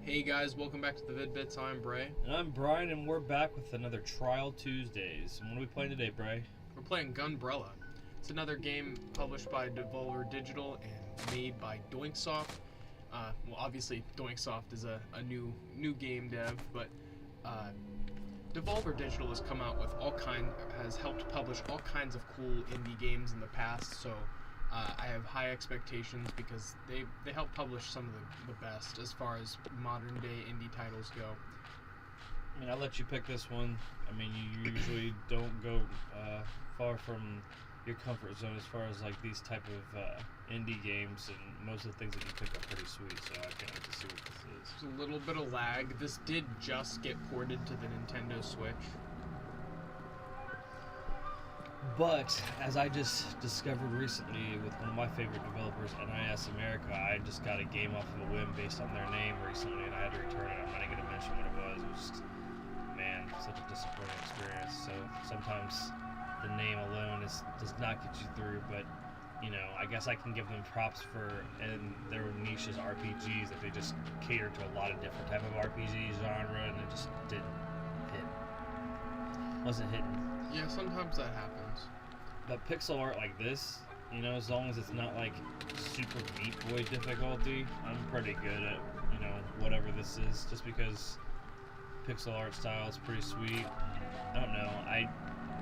Hey guys, welcome back to the Vid-Bits. I'm Bray. And I'm Brian, and we're back with another Trial Tuesdays. And what are we playing today, Bray? We're playing Gunbrella. It's another game published by Devolver Digital and made by Doinksoft. Well, obviously, Doinksoft is a new game dev, but Devolver Digital has come out with has helped publish all kinds of cool indie games in the past. So I have high expectations because they help publish some of the best as far as modern day indie titles go. I mean, I'll let you pick this one. I mean, you usually don't go far from your comfort zone as far as like these type of indie games, and most of the things that you pick are pretty sweet, so I can't wait to see what this is. There's a little bit of lag. This did just get ported to the Nintendo Switch. But, as I just discovered recently with one of my favorite developers, NIS America, I just got a game off of a whim based on their name recently, and I had to return it. I'm not even going to mention what it was. It was just, man, such a disappointing experience. So sometimes the name alone does not get you through, but, you know, I guess I can give them props and their niche is RPGs, that they just cater to a lot of different type of RPG genre, and it just didn't hit. Wasn't hitting. Yeah, sometimes that happens. But pixel art like this, you know, as long as it's not like super Meat Boy difficulty, I'm pretty good at, you know, whatever this is, just because pixel art style is pretty sweet. I don't know,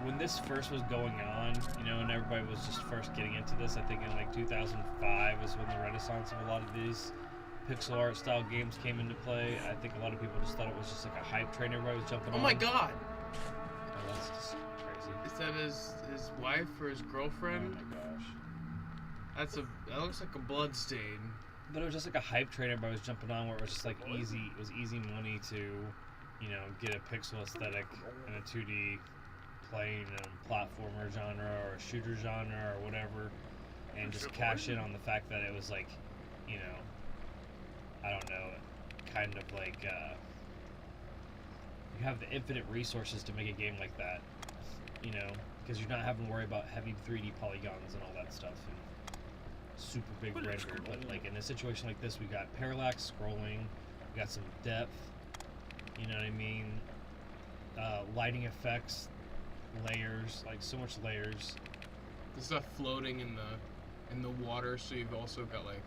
when this first was going on, you know, and everybody was just first getting into this, I think in like 2005 is when the renaissance of a lot of these pixel art style games came into play. I think a lot of people just thought it was just like a hype train everybody was jumping on. Oh my god! Oh, that's just crazy. Is that his wife or his girlfriend? Oh my gosh. That looks like a blood stain. But it was just like a hype train everybody was jumping on, where it was just like easy. It was easy money to, you know, get a pixel aesthetic in a 2D playing platformer genre or a shooter genre or whatever, and just cash in on the fact that it was like, you know, I don't know, kind of like you have the infinite resources to make a game like that, you know, because you're not having to worry about heavy 3D polygons and all that stuff and super big render. But like in a situation like this, we got parallax scrolling, we got some depth, you know what I mean, lighting effects, layers, like so much layers. The stuff floating in the water, so you've also got like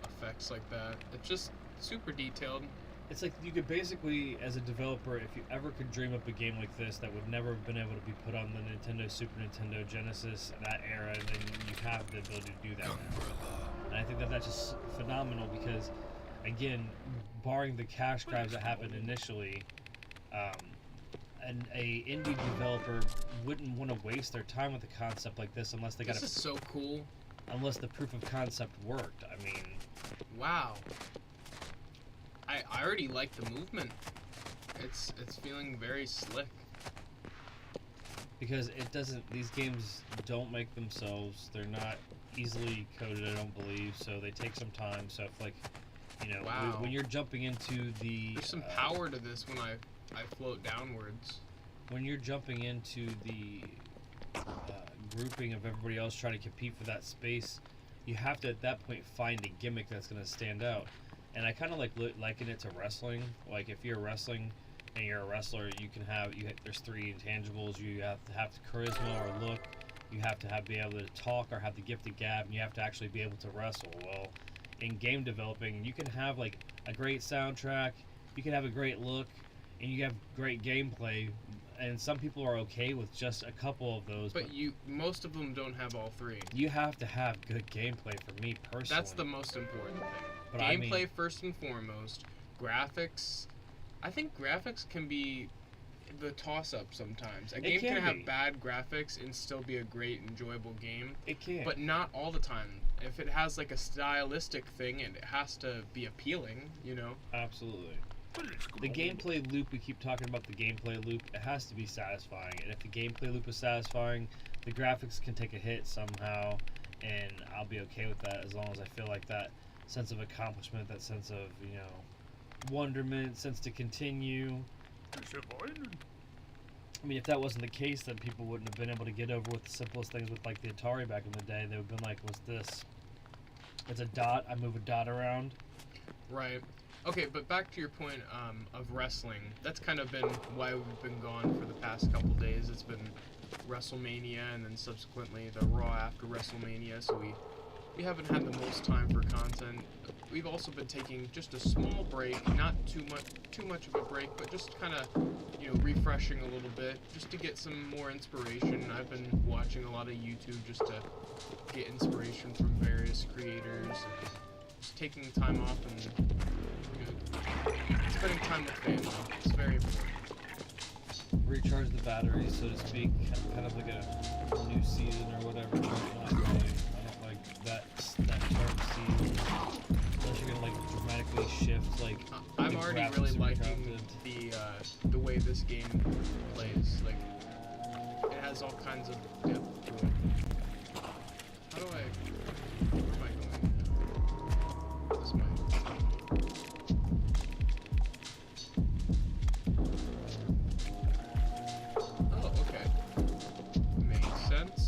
effects like that. It's just super detailed. It's like you could basically, as a developer, if you ever could dream up a game like this that would never have been able to be put on the Nintendo, Super Nintendo, Genesis, that era, and then you have the ability to do that now. And I think that's just phenomenal because, again, barring the cash grabs that happened initially, an indie developer wouldn't want to waste their time with a concept like this unless they got This is so cool. Unless the proof of concept worked. I mean, wow. I already like the movement. It's feeling very slick. Because it doesn't. These games don't make themselves. They're not easily coded, I don't believe. So they take some time. So if, like, you know, wow. when you're jumping into the there's some power to this when I float downwards. When you're jumping into the grouping of everybody else trying to compete for that space, you have to at that point find a gimmick that's going to stand out. And I kind of liken it to wrestling. Like if you're wrestling and you're a wrestler, you can there's three intangibles. You have to have the charisma or look. You have to be able to talk or have the gift of gab, and you have to actually be able to wrestle. Well, in game developing, you can have like a great soundtrack, you can have a great look, and you have great gameplay. And some people are okay with just a couple of those. But most of them don't have all three. You have to have good gameplay for me personally. That's the most important thing. But gameplay first and foremost. Graphics. I think graphics can be the toss-up sometimes. A game can have bad graphics and still be a great, enjoyable game. It can. But not all the time. If it has like a stylistic thing, and it has to be appealing, you know? Absolutely. The gameplay loop, we keep talking about the gameplay loop, it has to be satisfying. And if the gameplay loop is satisfying, the graphics can take a hit somehow, and I'll be okay with that as long as I feel like that sense of accomplishment, that sense of, you know, wonderment, sense to continue. I mean, if that wasn't the case, then people wouldn't have been able to get over with the simplest things with like the Atari back in the day. They would have been like, what's this? It's a dot, I move a dot around. Right. Okay, but back to your point of wrestling. That's kind of been why we've been gone for the past couple days. It's been WrestleMania and then subsequently the Raw after WrestleMania, so we haven't had the most time for content. We've also been taking just a small break, not too much of a break, but just kind of, refreshing a little bit, just to get some more inspiration. I've been watching a lot of YouTube just to get inspiration from various creators, and just taking time off and spending time with family. It's very important. Recharge the batteries, so to speak, kind of like a new season or whatever. I don't like that start season. Unless you're gonna dramatically shift I'm already really liking the way this game plays. Like, it has all kinds of depth to it. Where am I going? This might. Oh, okay. Makes sense.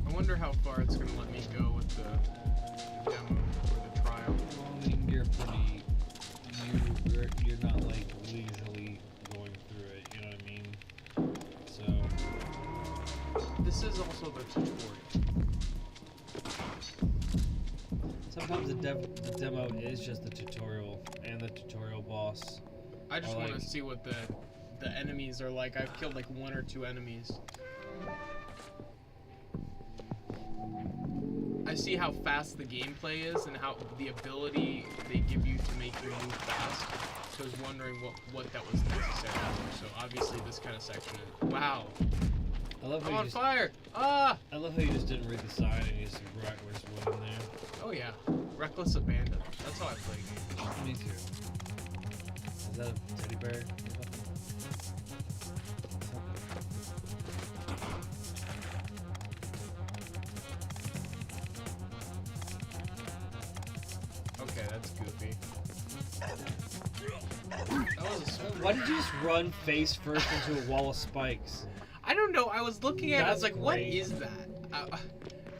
I wonder how far it's going to let me go with the demo or the trial. Well, I mean, you're not leisurely going through it, you know what I mean? So This is also the tutorial. sometimes the demo is just the tutorial and the tutorial boss. I just want to see what the enemies are like. I've killed 1 or 2 enemies. I see how fast the gameplay is and how the ability they give you to make you move fast. So I was wondering what that was necessary for. So obviously this kind of section is... Wow. I love how I'm you on just, fire! Ah! I love how you just didn't read the sign and you just went in there. Oh yeah. Reckless abandon. That's how I play games. Me too. Is that a teddy bear? Okay, that's goofy. That was a Why did you just run face first into a wall of spikes? I don't know. I was looking at it. I was That's like, what great. is that?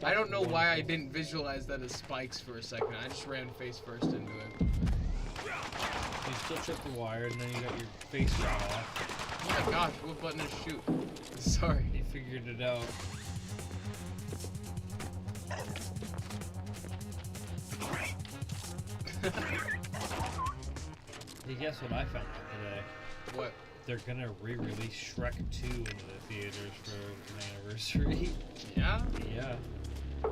I don't know why I didn't visualize that as spikes for a second. I just ran face first into it. You still tripped the wire and then you got your face shot off. Oh my gosh, what button is shoot? Sorry. You figured it out. Hey, guess what I found out today? What? They're gonna re-release Shrek 2 into the theaters for an anniversary. Yeah? Yeah.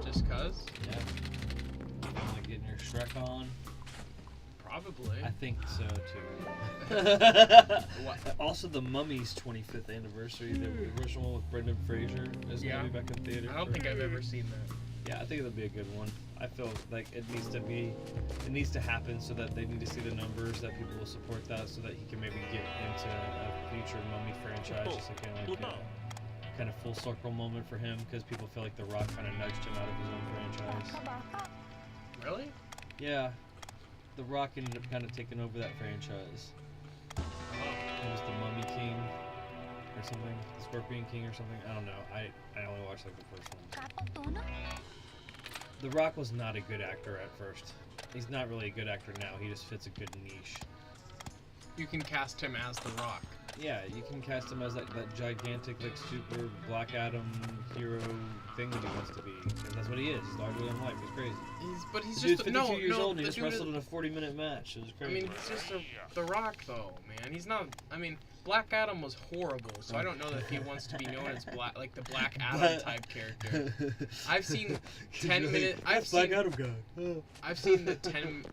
Just cuz? Yeah. Like getting your Shrek on? Probably. I think so too. What? Also, The Mummy's 25th anniversary, the original with Brendan Fraser, is Yeah. gonna be back in theater. I don't think I've ever seen that. Yeah, I think it'll be a good one. I feel like it needs to happen so that they need to see the numbers that people will support that, so that he can maybe get into a future Mummy franchise, just like kind of full circle moment for him, because people feel like The Rock kind of nudged him out of his own franchise. Really? Yeah, The Rock ended up kind of taking over that franchise. It was the Mummy King or something, the Scorpion King or something. I don't know. I only watched the first one. The Rock was not a good actor at first. He's not really a good actor now. He just fits a good niche. You can cast him as The Rock. Yeah, you can cast him as that gigantic, super Black Adam hero thing that he wants to be. And that's what he is. He's larger than life. He's crazy. But he's The dude's just 52 years old and he the just dude wrestled is- in a 40-minute match. It was I crazy. mean, he's just The Rock, though, man. He's not. I mean, Black Adam was horrible, so I don't know that he wants to be known as the Black Adam type character. I've seen 10 minutes. I've seen Adam guy. I've seen the 10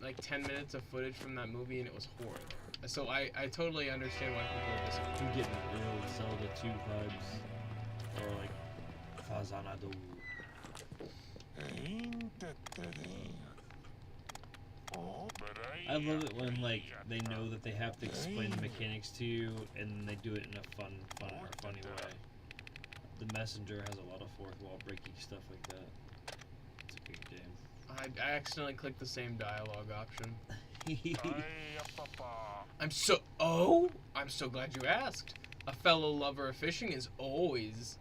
minutes of footage from that movie, and it was horrible. So I totally understand why people are disappointed. I'm getting real Zelda 2 vibes. Or Fazanado. I love it when they know that they have to explain the mechanics to you, and then they do it in a funny way. The Messenger has a lot of fourth wall breaking stuff like that. It's a good game. I accidentally clicked the same dialogue option. I'm so glad you asked. A fellow lover of fishing is always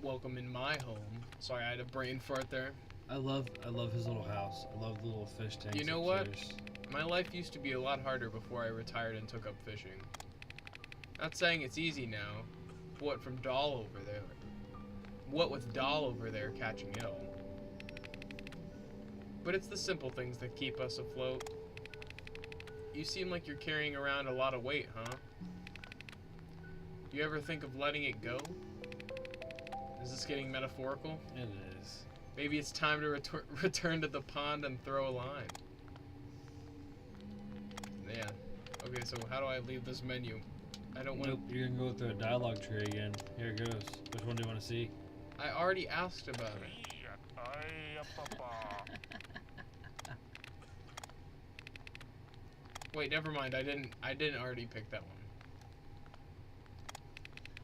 welcome in my home. Sorry, I had a brain fart there. I love his little house. I love the little fish tanks. You know what? upstairs. My life used to be a lot harder before I retired and took up fishing. Not saying it's easy now. What from Doll over there? What with Doll over there catching ill? But it's the simple things that keep us afloat. You seem like you're carrying around a lot of weight, huh? You ever think of letting it go? Is this getting metaphorical? It is. Maybe it's time to return to the pond and throw a line. Yeah. Okay, so how do I leave this menu? I don't want. Nope, you're gonna go through a dialogue tree again. Here it goes. Which one do you want to see? I already asked about it. Wait, never mind. I didn't already pick that one.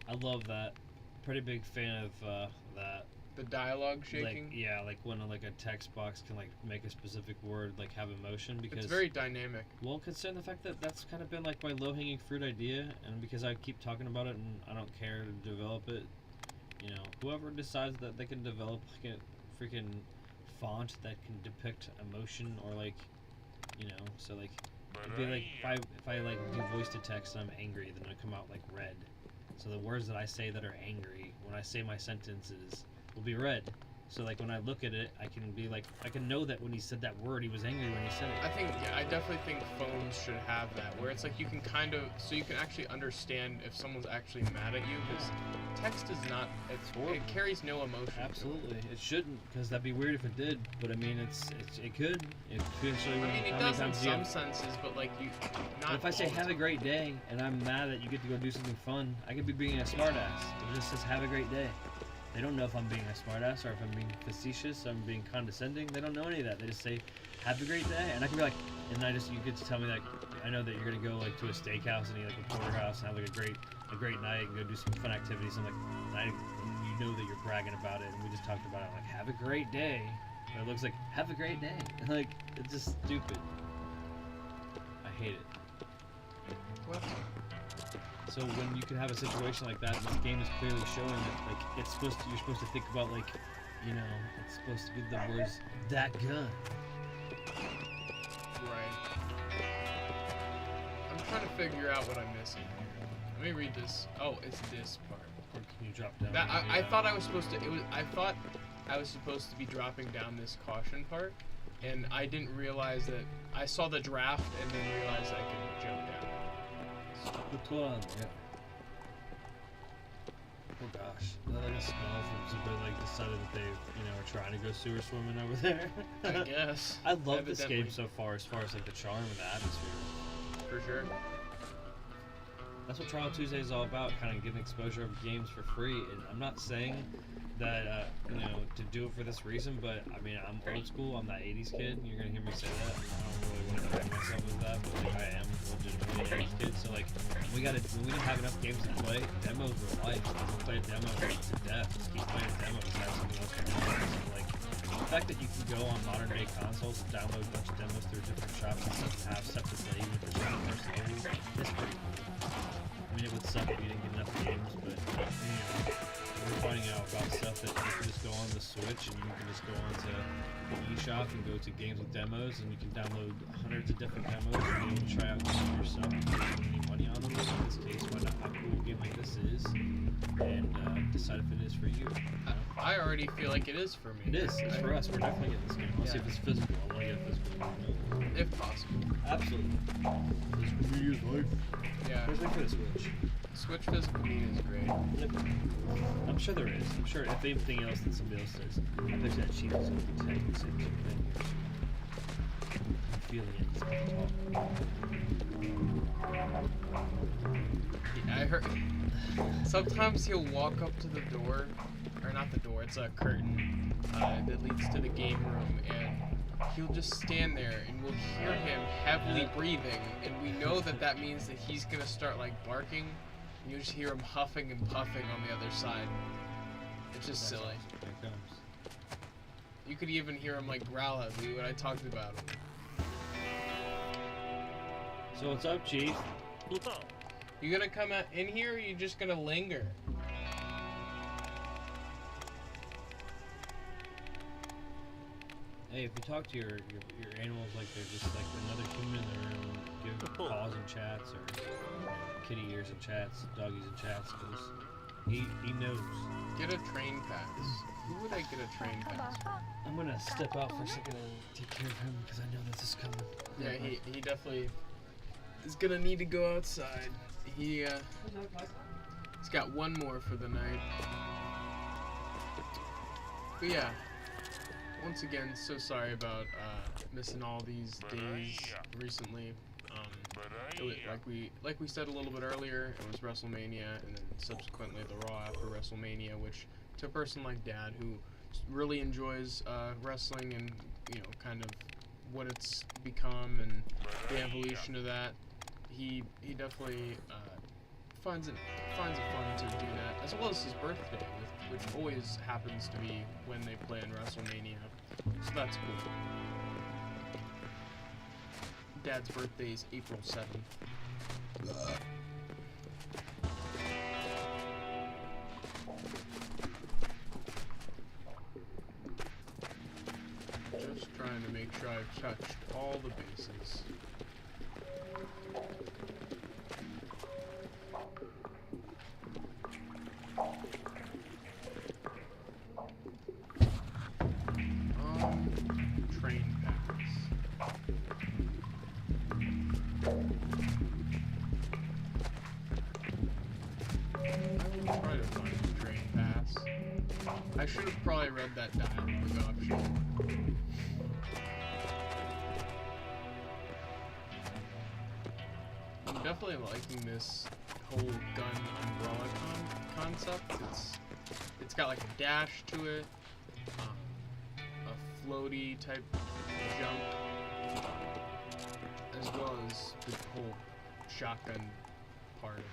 I love that. Pretty big fan of that. The dialogue shaking. Like, yeah, like when like a text box can like make a specific word like have emotion because It's very dynamic. well, considering the fact that that's kind of been like my low-hanging fruit idea, and because I keep talking about it and I don't care to develop it, you know, whoever decides that they can develop like a freaking font that can depict emotion or like, you know, so like it'd be like if I like do voice to text and I'm angry, then it'll come out like red. So the words that I say that are angry, when I say my sentences, will be red. So like when I look at it, I can be like, I can know that when he said that word, he was angry when he said it. I definitely think phones should have that, where it's like you can kind of, so you can actually understand if someone's actually mad at you, because text is not, it carries no emotion. Absolutely, it shouldn't, because that'd be weird if it did. But I mean, it could. It could show you. I mean, it does in some senses, but like you, not. But if I say have a great day, and I'm mad that you get to go do something fun, I could be being a smartass. It just says have a great day. They don't know if I'm being a smartass or if I'm being facetious or I'm being condescending. They don't know any of that. They just say, have a great day. And I can be like, and you get to tell me like, I know that you're going to go like to a steakhouse and eat like a porterhouse and have like a great night and go do some fun activities. I'm like, and you know that you're bragging about it. And we just talked about it. Like, have a great day. And it looks like, have a great day. Like, it's just stupid. I hate it. What? So when you can have a situation like that, this game is clearly showing that like you're supposed to think about like, you know, it's supposed to be the words that gun. Right. I'm trying to figure out what I'm missing. Let me read this. Oh, it's this part. Or can you drop down? That I thought I was supposed to. I thought I was supposed to be dropping down this caution part, and I didn't realize that. I saw the draft and then realized I could jump down. What's going on there? Oh gosh, is that like a smell from somebody like decided that they, you know, are trying to go sewer swimming over there? I guess. I love this Evidently. game so far, as like the charm and the atmosphere. For sure. That's what Trial Tuesday is all about, kind of getting exposure of games for free. And I'm not saying that, you know, to do it for this reason, but I mean, I'm old school, I'm that 80s kid, and you're going to hear me say that. I don't really want to define myself as that, but like, I am legitimately an 80s kid, so like, when we didn't have enough games to play, demos were life. Just play a demo to death, just keep playing a demo, just have something else to do. So like, the fact that you can go on modern day consoles and download a bunch of demos through different shops and stuff and have stuff to play even for certain personalities, it's pretty cool. I mean, it would suck if you didn't get enough games, but, you know, we're finding out about stuff that you can just go on the Switch and you can just go on to the eShop and go to games with demos and you can download hundreds of different demos and be able to try out games yourself and not spend any money on them. In this case, find out how cool a game like this is and decide if it is for you. I already feel like it is for me. It is. It's for us. We're definitely getting this game. Let's see if it's physical. I want to get a physical one. If possible. Absolutely. Physical media is life. Yeah. Especially for the Switch. Switch physical media is great. I'm sure there is. I'm sure if anything else that somebody else says, I bet that cheap is going to be 10 the same thing. I'm feeling it. It's going to talk. Yeah, I heard. Sometimes he'll walk up to the door, or not the door, it's a curtain that leads to the game room, and he'll just stand there, and we'll hear him heavily breathing, and we know that that means that he's gonna start like barking, and you just hear him huffing and puffing on the other side. It's just silly. Here it comes. You could even hear him like growl at me when I talked about him. So what's up, Chief? You gonna come in here, or you just gonna linger? Hey, if you talk to your animals like they're just like another human, or give paws and chats, or kitty ears and chats, doggies and chats, because he knows. Get a train pass. Who would I get a train pass for? I'm gonna step out for a second and take care of him because I know this is coming. Yeah, he definitely is gonna need to go outside. He's got one more for the night. But yeah, once again, so sorry about missing all these days recently. Like we said a little bit earlier, it was WrestleMania, and then subsequently the Raw after WrestleMania, which to a person like Dad who really enjoys wrestling and kind of what it's become and the evolution of that, he definitely finds it fun to do that, as well as his birthday, which always happens to be when they play in WrestleMania, so that's cool. Dad's birthday is April 7th. Just trying to make sure I've touched all the bases. Train pass. I will try to find the train pass. I should have probably read that dialogue option. I'm definitely liking this whole gun umbrella concept. It's got like a dash to it, a floaty type jump, as well as the whole shotgun part of it.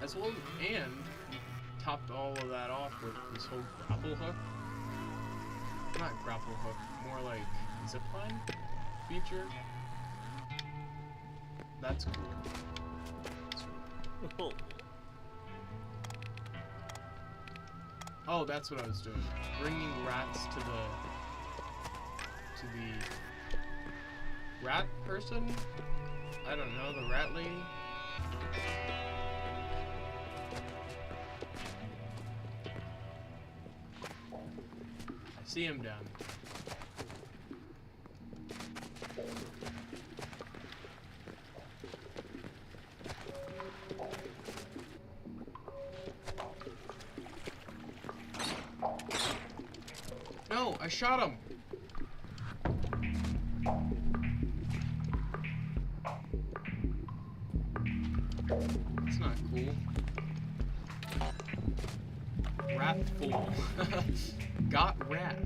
As well, and topped all of that off with this whole grapple hook. Not grapple hook, more like zipline feature. That's cool. Oh, that's what I was doing. Bringing rats to the rat person? I don't know, the rat lady? I see him down there. No, I shot him. That's not cool. Rat full. Got rat.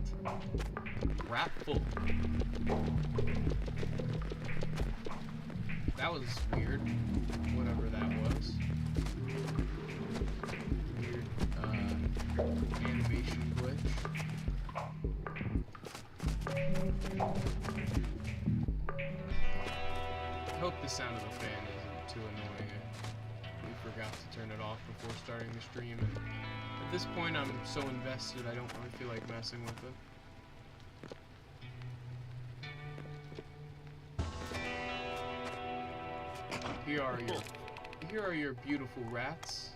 Rat full. That was weird. Whatever that was. Weird animation glitch. I hope the sound of the fan isn't too annoying. We forgot to turn it off before starting the stream, and at this point I'm so invested I don't really feel like messing with it. Here are your beautiful rats.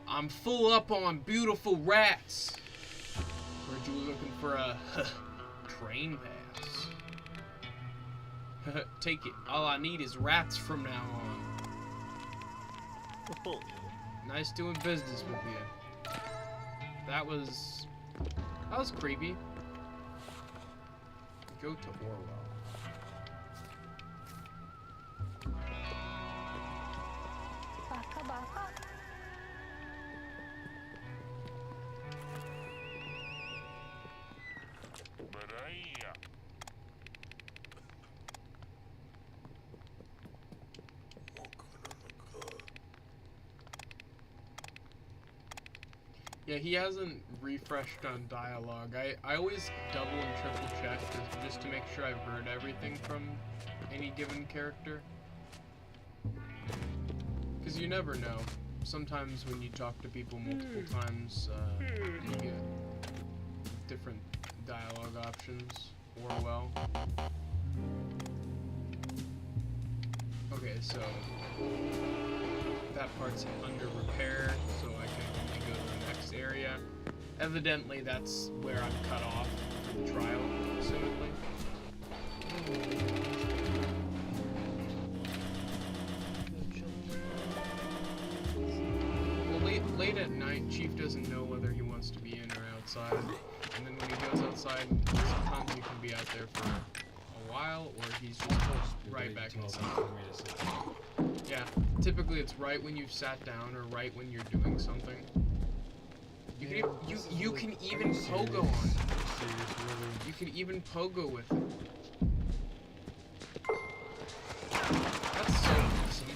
I'm full up on beautiful rats. Heard you were looking for a train pass. Take it. All I need is rats from now on. Nice doing business with you. That was creepy. Go to Orwell. Yeah, he hasn't refreshed on dialogue. I always double and triple check just to make sure I've heard everything from any given character. Because you never know. Sometimes when you talk to people multiple times, you get different dialogue options. Orwell. Okay, so that part's under repair, so I can only go to the next area. Evidently, that's where I'm cut off for the trial, assumedly. Well, late at night, Chief doesn't know whether he wants to be in or outside. And then when he goes outside, sometimes you can be out there for a while, or he's just right back inside. Yeah, typically it's right when you've sat down or right when you're doing something. You can even pogo on it. You can even pogo with it. That's so awesome.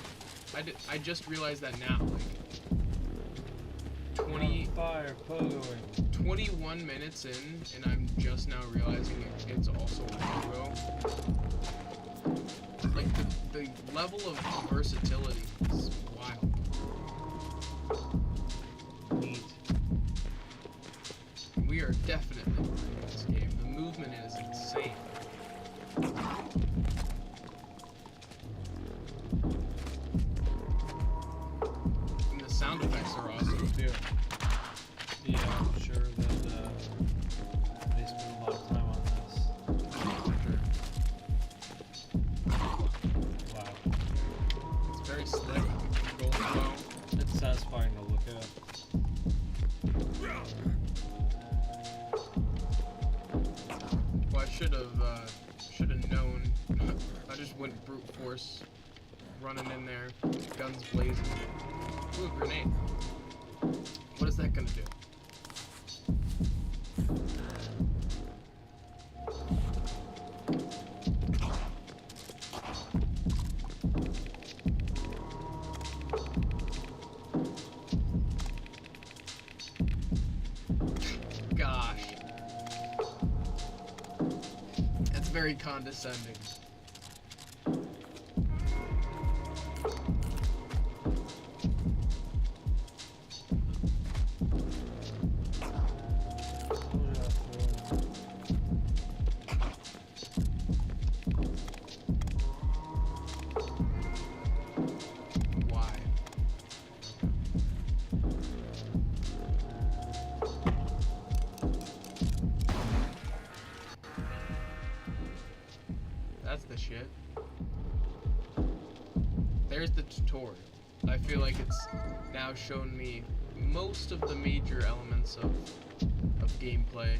I just realized that now. Like 21 minutes in, and I'm just now realizing it's also a pogo. Like, the level of versatility is wild. Neat. We are definitely playing this game. The movement is insane. And the sound effects are awesome, too. Yeah, I'm sure that they spent a lot of time on this. Wow. It's very slick, going well. It's satisfying to look at. Well, I should have known. I just went brute force, running in there, guns blazing. Ooh, a grenade. What is that gonna do? Gosh. That's very condescending. Why? That's the shit. There's the tutorial. I feel like it's now shown me most of the major elements of gameplay.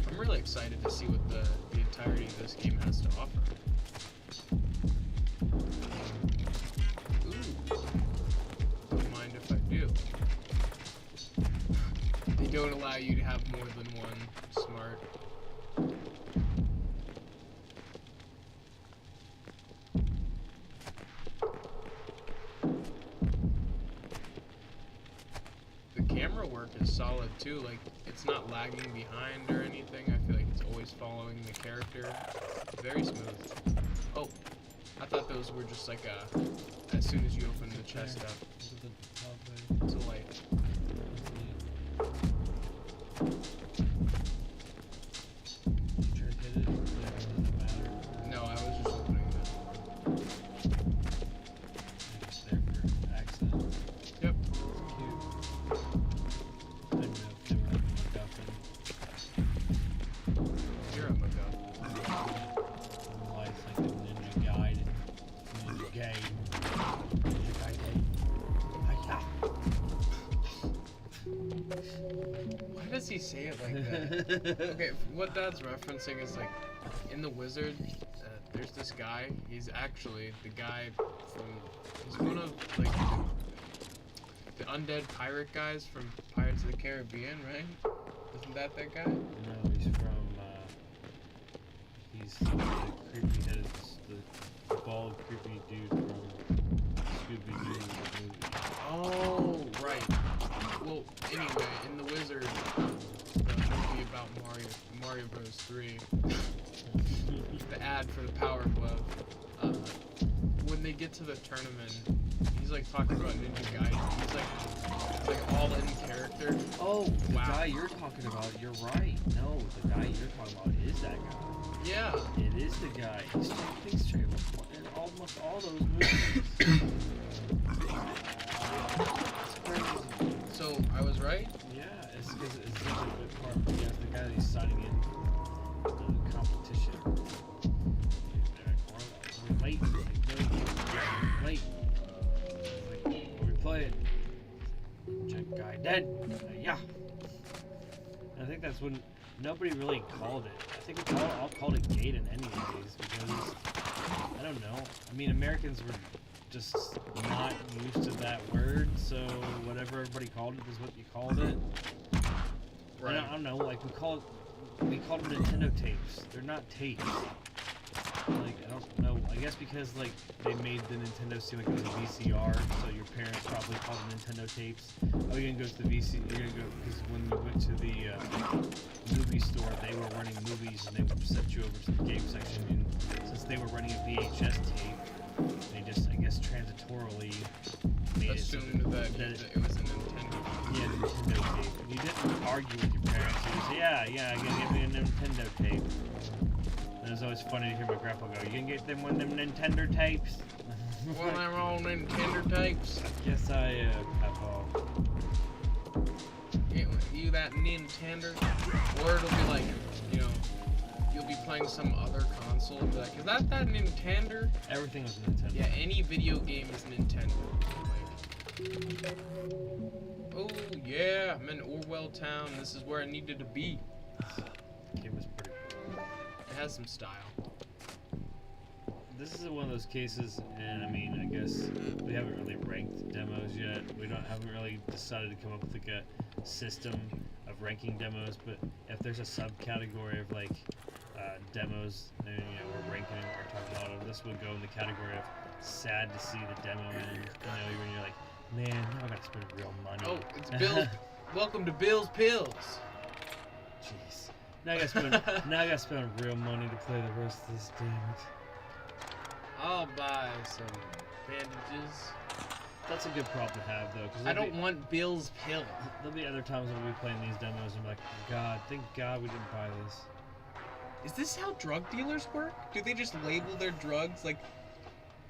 I'm really excited to see what the entirety of this game has to offer. Ooh. Don't mind if I do. They don't allow you to have more than one. Smart. The camera work is solid too, like it's not lagging behind or anything. I feel like it's always following the character. Very smooth. Oh, I thought those were just like as soon as you open the chest up. It's a light. No, I was just opening that. Just there for accent. Yep. Cute. I didn't know if they were like MacGuffin. You're a MacGuffin. Life like a ninja guide. Ninja game. Ninja guide. Why does he say it like that? Okay, what Dad's referencing is like in The Wizard, there's this guy. He's actually the guy he's one of like the undead pirate guys from Pirates of the Caribbean, right? Isn't that guy? No, he's from, he's the creepy headed, the bald creepy dude from Scooby-Doo movie. Oh, right. Anyway, in The Wizard, the movie about Mario Bros. 3, the ad for the Power Glove, when they get to the tournament, he's like talking about Ninja Gaiden. He's like all in character. Oh, the Wow. guy you're talking about, you're right. No, the guy you're talking about is that guy. Yeah. It is the guy. He's straight up in almost all those movies. It's crazy. So I was right. Yeah, it's because it's such a good part. Yeah, the guy that he's signing in the competition. Wait, wait. What we playing? Check guy dead. Yeah. I think that's when nobody really called it. I think we all called it Gaiden anyways because I don't know. I mean, Americans were just not used to that word, so whatever everybody called it is what you called it. Right. I don't know. Like we called them Nintendo tapes. They're not tapes. Like, I don't know. I guess because, like, they made the Nintendo seem like it was a VCR, so your parents probably called them Nintendo tapes. Oh, you're gonna go to the you're gonna go, because when we went to the movie store, they were running movies, and they would set you over to the game section, and since they were running a VHS tape, they just, I guess, transitorily made Assumed that it was a Nintendo. Yeah, Nintendo tape. And you didn't argue with your parents. You say, yeah, I'm gonna give me a Nintendo tape. And it was always funny to hear my grandpa go, you can get them one of them Nintendo tapes? Well, they're all Nintendo tapes. Yes, I Papa. You that Nintendo? Or it'll be like, you know, you'll be playing some other console and be like, is that Nintendo? Everything was Nintendo. Yeah, any video game is Nintendo. Like, oh yeah, I'm in Orwell Town. This is where I needed to be. The game was pretty cool. It has some style. This is one of those cases, and I mean, I guess we haven't really ranked demos yet. We haven't really decided to come up with like a system of ranking demos. But if there's a subcategory of like demos, and you know we're ranking them or talking about it, this would go in the category of sad to see the demo end. You know, when you're like, man, now I gotta spend real money. Oh, it's Bill. Welcome to Bill's Pills. Jeez. Now I gotta spend real money to play the rest of this, damn it. I'll buy some bandages. That's a good problem to have, though. Cause I don't want Bill's Pill. There'll be other times when we'll be playing these demos and I'm like, God, thank God we didn't buy this. Is this how drug dealers work? Do they just label their drugs like,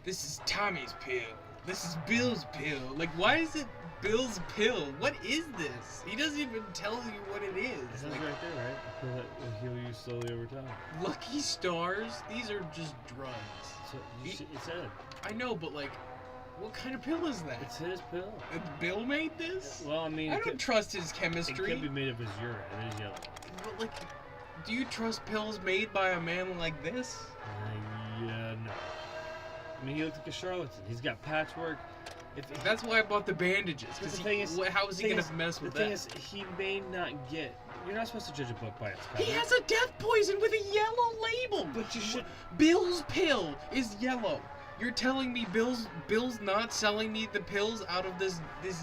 this is Tommy's pill, this is Bill's pill? Like, why is it Bill's pill? What is this? He doesn't even tell you what it is. It says Like, right there, right? I feel that will heal you slowly over time. Lucky Stars? These are just drugs. So, it said, I know, but like, what kind of pill is that? it's his pill. Bill made this? Well, I mean, I don't trust his it chemistry. could be made of his urine. It is yellow. But like, do you trust pills made by a man like this? Yeah, no. I mean, he looks like a charlatan. He's got patchwork. That's why I bought the bandages. But Because the thing is, how is he gonna mess with the that? thing is, he may not get. You're not supposed to judge a book by its cover. He has a death poison with a yellow label. But you should. Bill's pill is yellow. You're telling me Bill's not selling me the pills out of this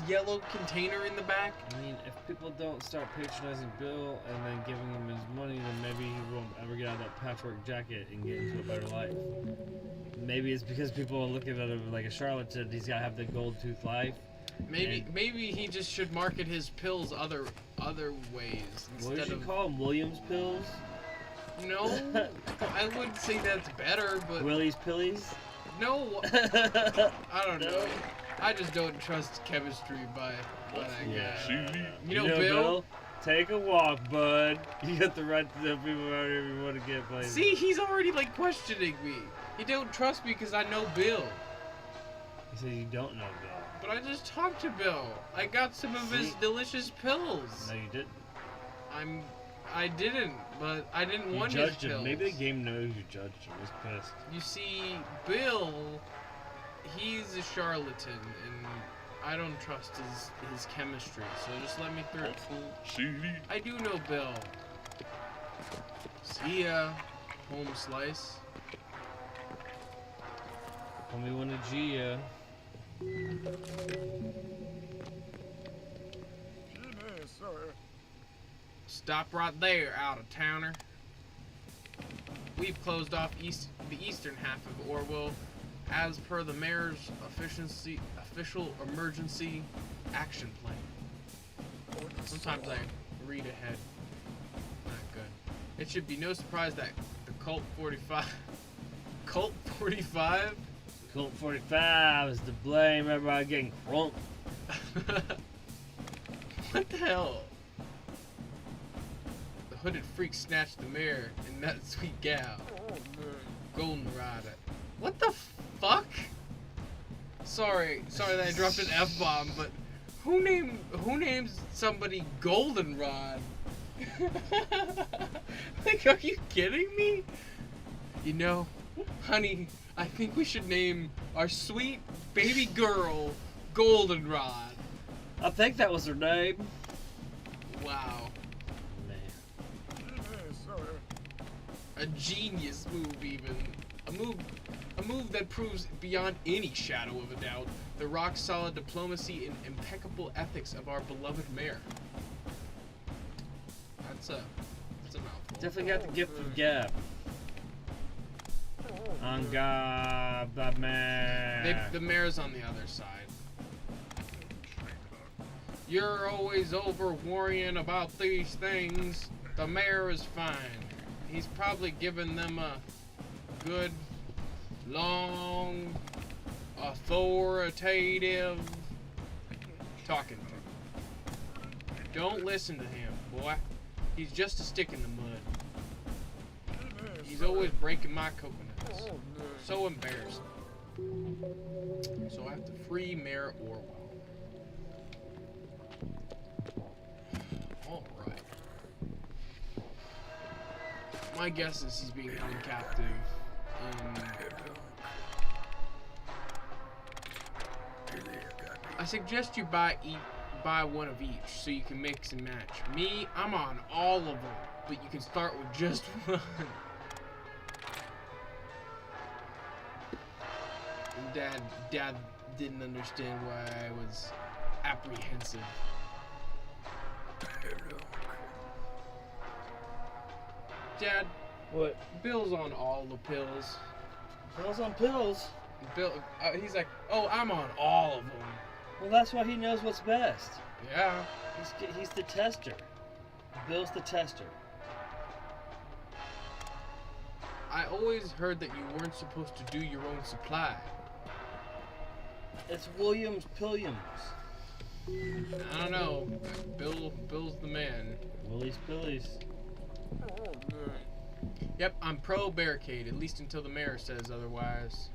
yellow container in the back? I mean, if people don't start patronizing Bill and then giving him his money, then maybe he won't ever get out of that patchwork jacket and get into a better life. Maybe it's because people are looking at him like a charlatan. He's gotta have the gold tooth life. Maybe he just should market his pills other ways What instead did you of. call him? Williams pills? No, I wouldn't say that's better, but Willie's pillies? no, I don't know. I just don't trust chemistry by that guy. You know, Bill? Take a walk, bud. You got the right to tell people whatever you want to get places. See, he's already like questioning me. He don't trust me because I know Bill. He says you don't know Bill. But I just talked to Bill. I got some of his delicious pills. No, you didn't. I didn't, but I didn't You want judged his him. pills. Maybe the game knows you judged him. He's pissed. You see, Bill, he's a charlatan, and I don't trust his chemistry, so just let me through. I do know Bill. See ya, home slice. Homie want a Gia. sir. Stop right there, out-of-towner. We've closed off the eastern half of Orwell as per the mayor's official emergency action plan. Sometimes I read ahead. Not good. It should be no surprise that the Colt 45 Colt 45 Colt 45 is to blame everybody getting crunk. What the hell? The hooded freak snatched the mayor and that sweet gal. Golden Rider. What the fuck? Sorry that I dropped an F-bomb, but who names somebody Goldenrod? Like, are you kidding me? You know, honey, I think we should name our sweet baby girl Goldenrod. I think that was her name. Wow. Man. A genius move, even. A move that proves beyond any shadow of a doubt the rock-solid diplomacy and impeccable ethics of our beloved mayor. That's a mouthful. Definitely got the gift of gab. On God, the mayor. The mayor's on the other side. You're always over worrying about these things. The mayor is fine. He's probably given them a good, long, authoritative talking to. Don't listen to him, boy. He's just a stick in the mud. He's always breaking my coconuts. So embarrassing. So I have to free Mayor Orwell. Alright. My guess is he's being held captive in... I suggest you buy one of each so you can mix and match. Me, I'm on all of them, but you can start with just one. And Dad didn't understand why I was apprehensive. Dad, What? Bill's on all the pills. Bill's on pills. Bill, he's like, oh, I'm on all of them. Well, that's why he knows what's best. Yeah. He's the tester. Bill's the tester. I always heard that you weren't supposed to do your own supply. It's Williams Pilliams. I don't know. Bill's the man. Willie's Pillies. Yep, I'm pro barricade, at least until the mayor says otherwise.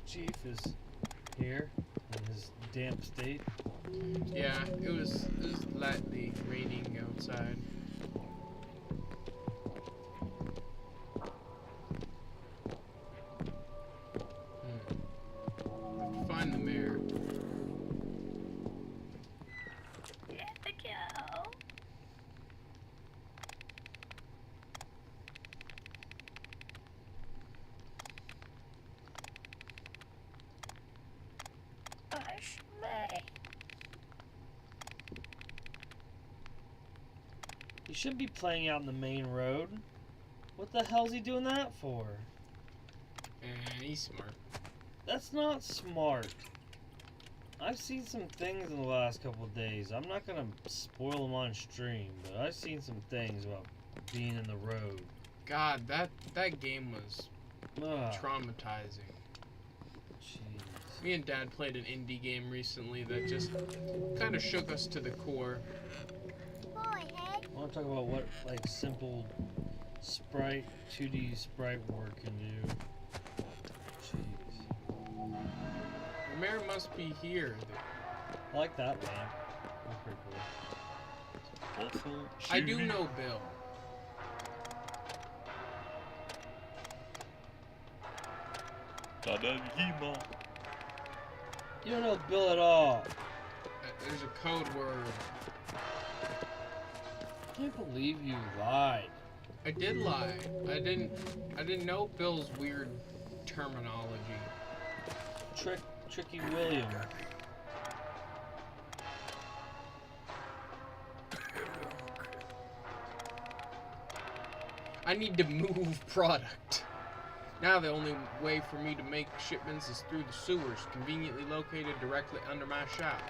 Chief is here in his damp state. Yeah, it was lightly raining outside. Have to find the mayor. He should be playing out in the main road. What the hell's he doing that for? And he's smart. That's not smart. I've seen some things in the last couple of days. I'm not gonna spoil them on stream, but I've seen some things about being in the road. God, that game was Ugh. traumatizing. Jeez. Me and Dad played an indie game recently that just kind of shook us to the core. I want to talk about what like simple sprite 2D sprite work can do. Jeez. The mayor must be here. I like that lamp. That's pretty cool. I do know Bill. You don't know Bill at all. There's a code word. I can't believe you lied. I did lie. I didn't know Bill's weird terminology. Tricky William. I need to move product. Now the only way for me to make shipments is through the sewers, conveniently located directly under my shop.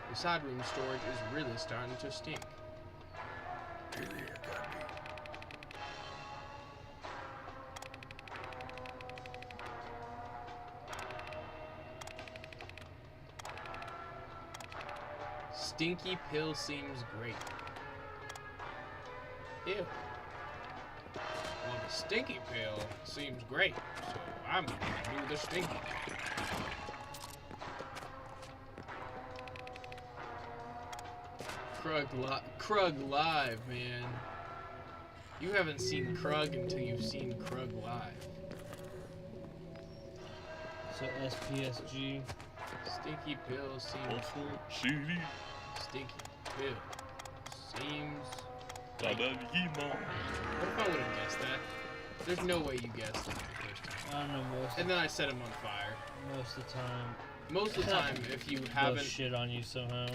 The side room storage is really starting to stink. Stinky pill seems great. Ew. Well, the stinky pill seems great, so I'm gonna do the stinky. Krug Live, man. You haven't seen Krug until you've seen Krug Live. So SPSG. Stinky pill seems... Stinky pill seems... What if I would have guessed that? There's no way you guessed it the first time. I don't know most. And then I set him on fire. Most of the time. Most of the time, if you They'll haven't... shit on you somehow.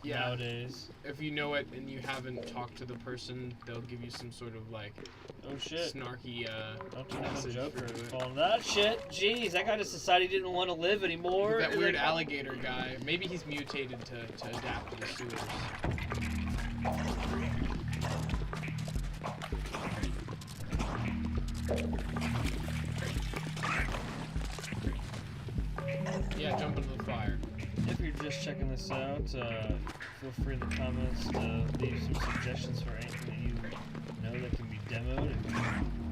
Yeah. Nowadays. If you know it and you haven't talked to the person, they'll give you some sort of like Oh shit. snarky Don't you know message Joker for it. calling that shit? Jeez, that guy just decided he didn't want to live anymore. That and weird then- alligator guy. Maybe he's mutated to adapt to the sewers. Yeah, jump into the fire. If you're just checking this out, feel free in the comments to leave some suggestions for anything that you know that can be demoed. If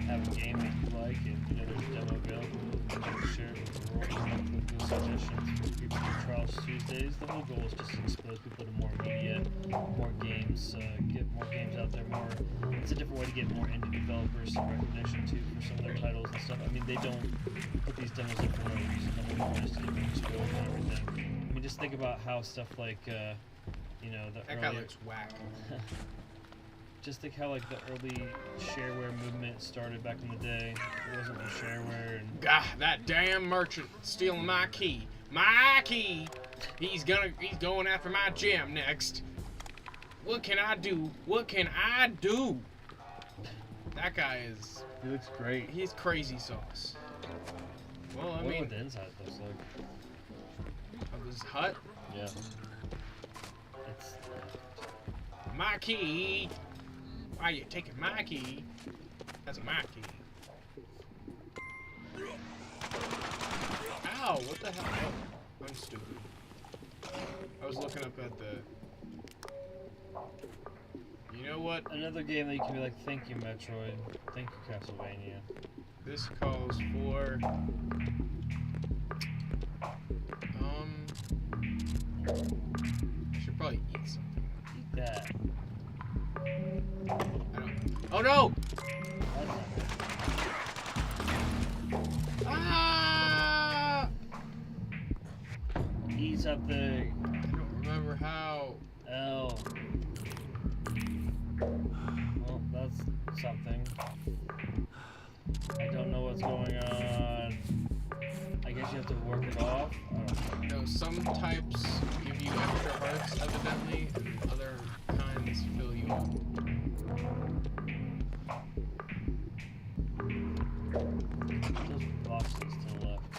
you have a game that you like and you know there's a demo available, you can share it with the world and put those suggestions for people for Trials Tuesdays. The whole goal is just to expose people to more media, more games, get more games out there, more. It's a different way to get more indie developers some recognition too for some of their titles and stuff. I mean, they don't put these demos in for no reason. The whole point is to get them exposed and everything. I mean, just think about how stuff like, you know, the That guy earlier, looks whack. just think how like the early shareware movement started back in the day. It wasn't for shareware and God, that damn merchant stealing my key. My key! He's going after my gem next. What can I do? What can I do? That guy is... he looks great. He's crazy sauce. Well, I I wonder mean, what the inside looks like. of his hut. Yeah. It's My key! Why are you taking my key? That's my key. Ow, what the hell? Oh, I'm stupid. I was looking up at the... You know what? another game that you can be like, thank you Metroid, thank you Castlevania. This calls for... I should probably eat something. Eat that. I don't... Oh no! That's not good. Ah! Eat something. I don't remember how. L. Well, that's something. I don't know what's going on. I guess you have to work it off. I don't know. You know, some types give you extra hearts, evidently, and other kinds fill you up. Those bosses to the left.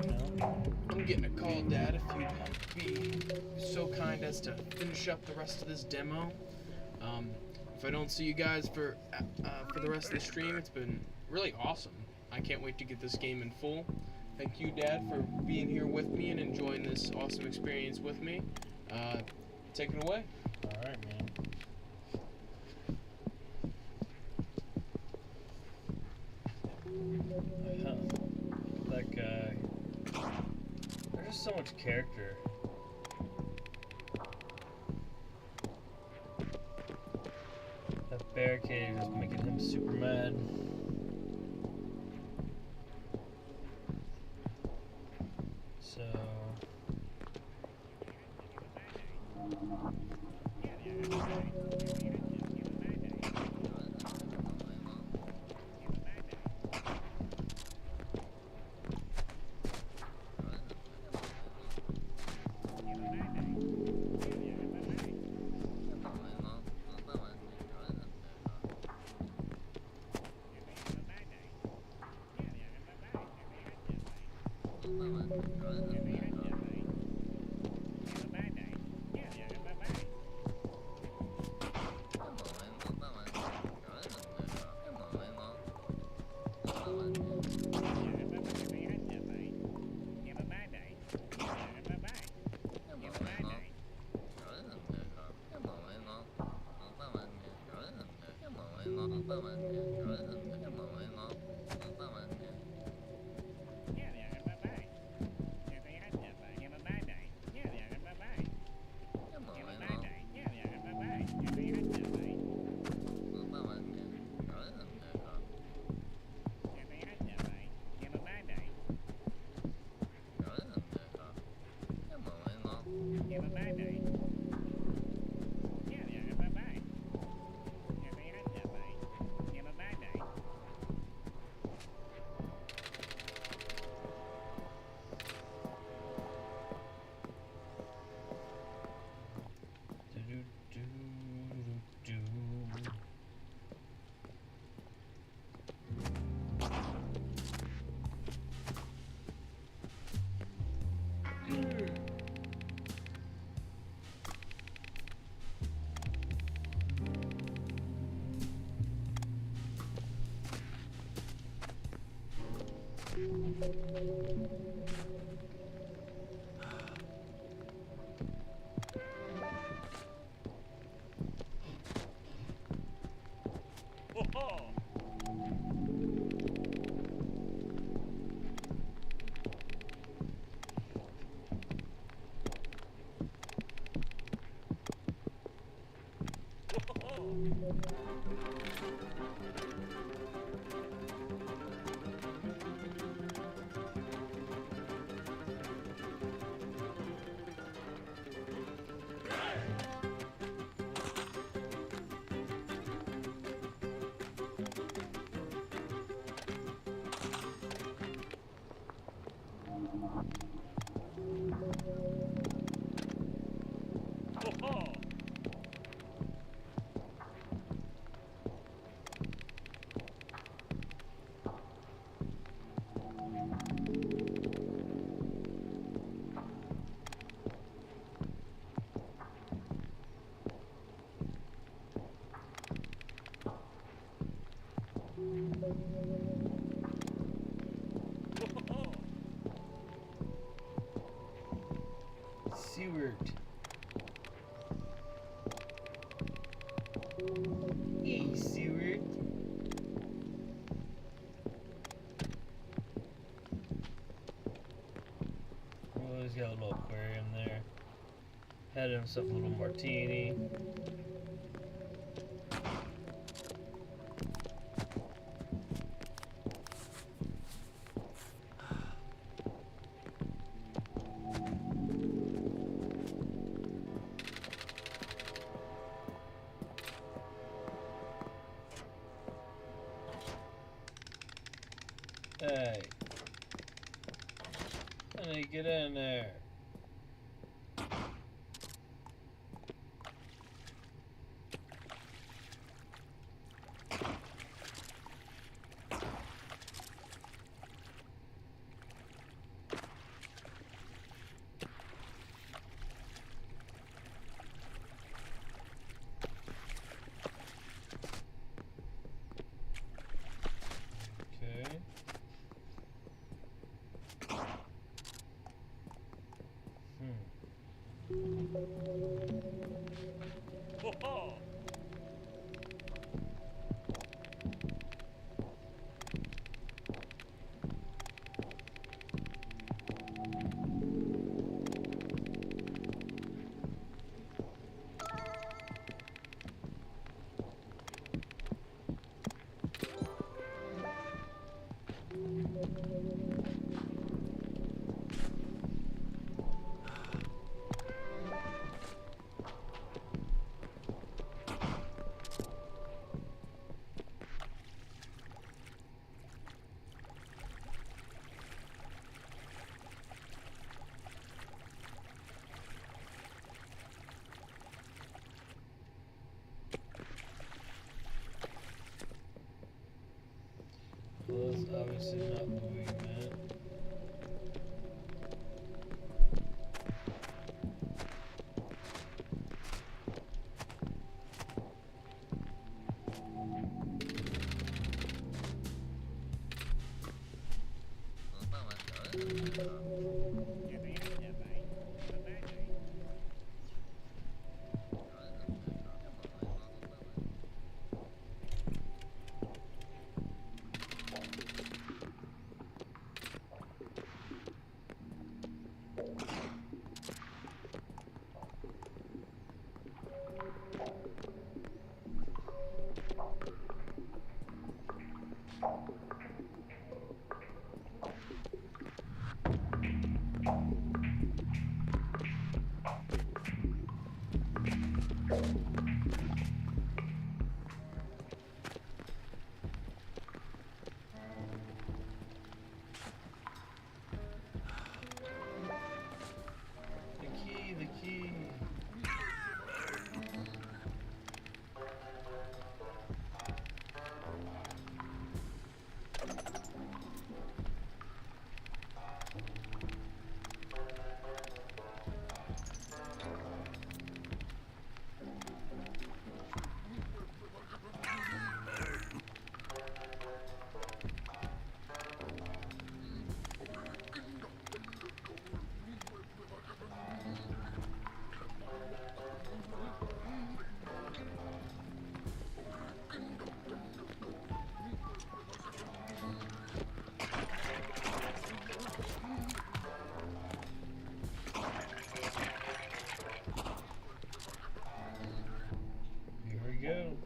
No? I'm getting a call, Dad, if you'd be so kind as to finish up the rest of this demo. If I don't see you guys for the rest of the stream, it's been really awesome. I can't wait to get this game in full. Thank you, Dad, for being here with me and enjoying this awesome experience with me. Take it away. Alright, man. That guy. There's just so much character. That barricade is making him super mad. So. Seward. Hey, Seward. Oh, he's got a little aquarium there. Had himself a little martini. Hey. Honey, get in there. Okay. Well, that's obviously not the way you meant. The key. Here we go.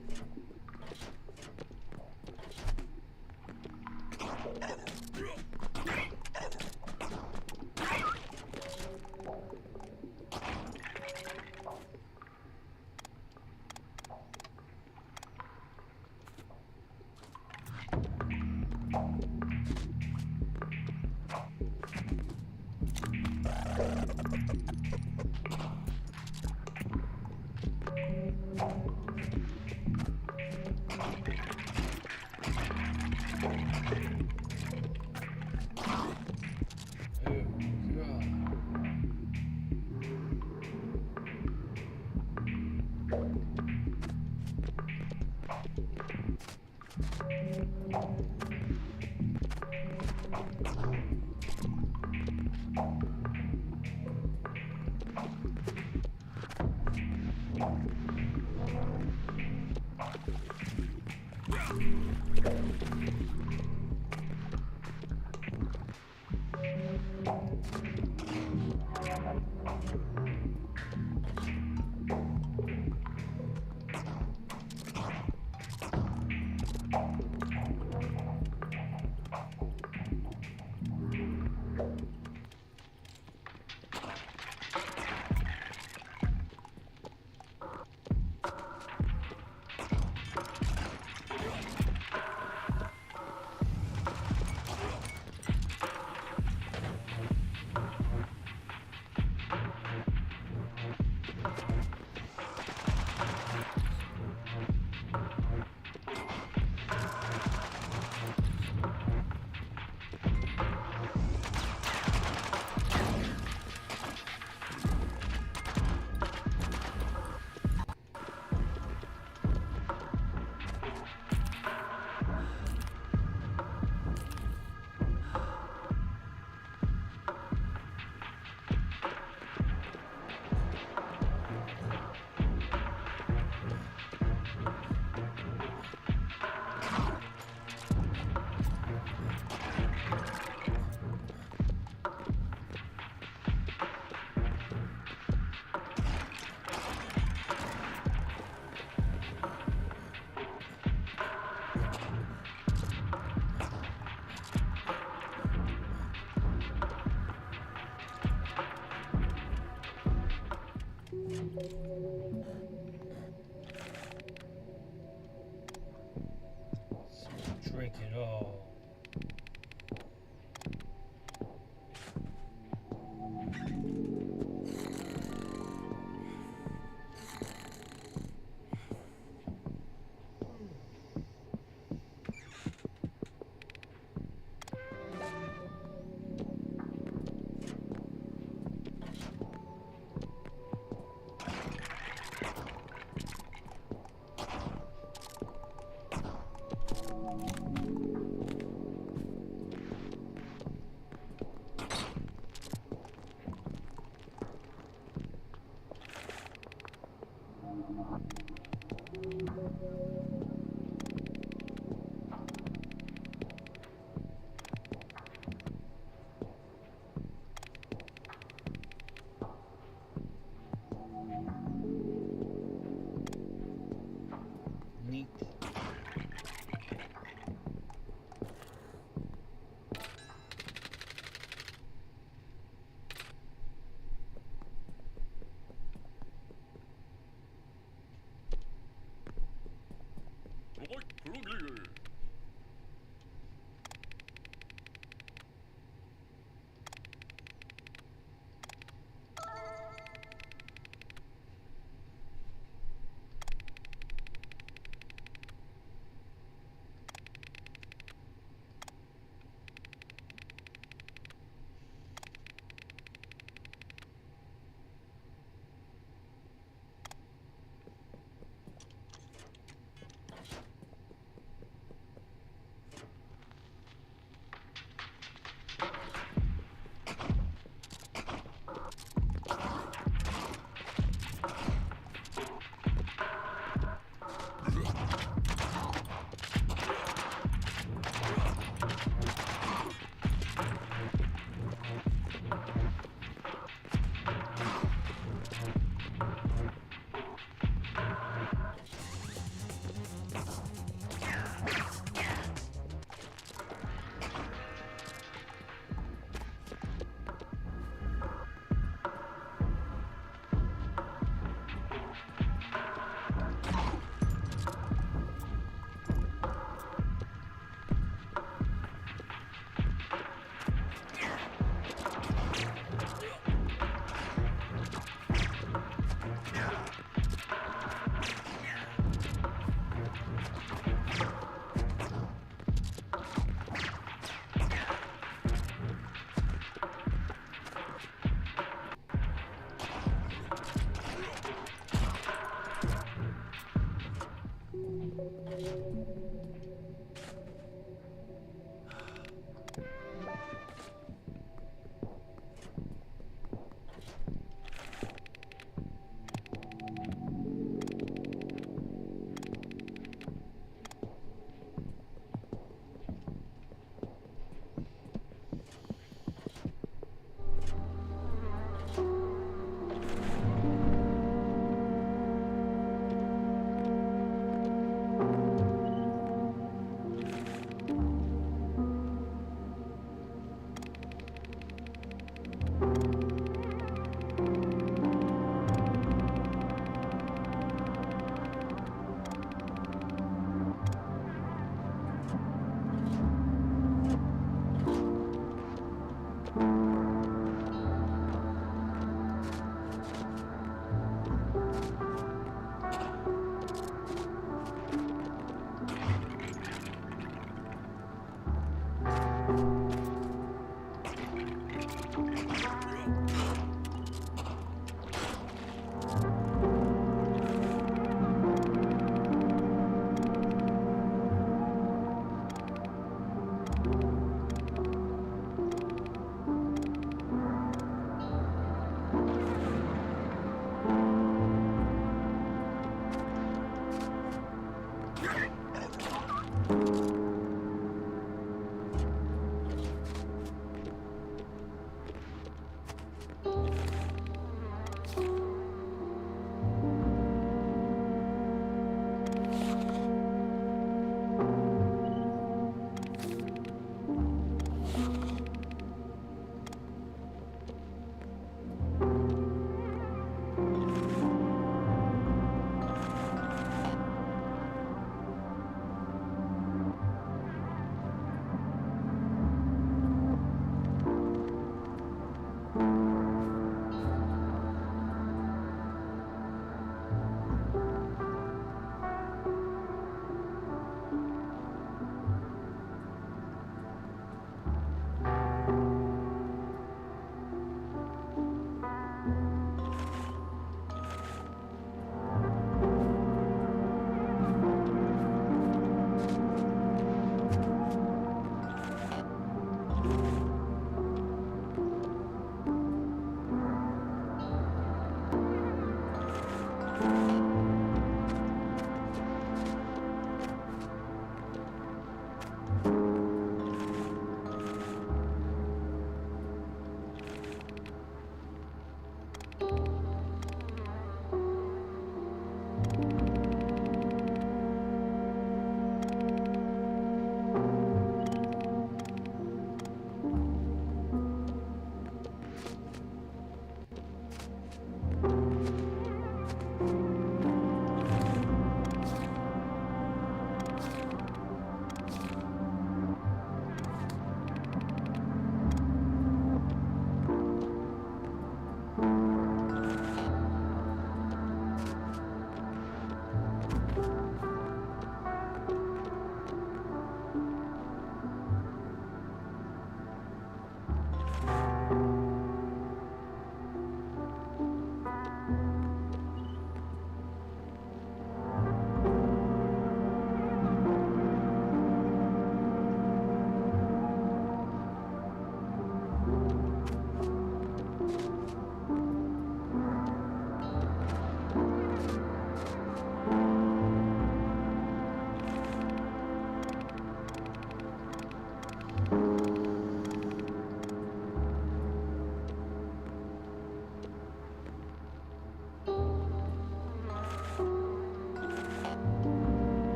Drink it all.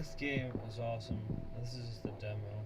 This game is awesome. This is just the demo.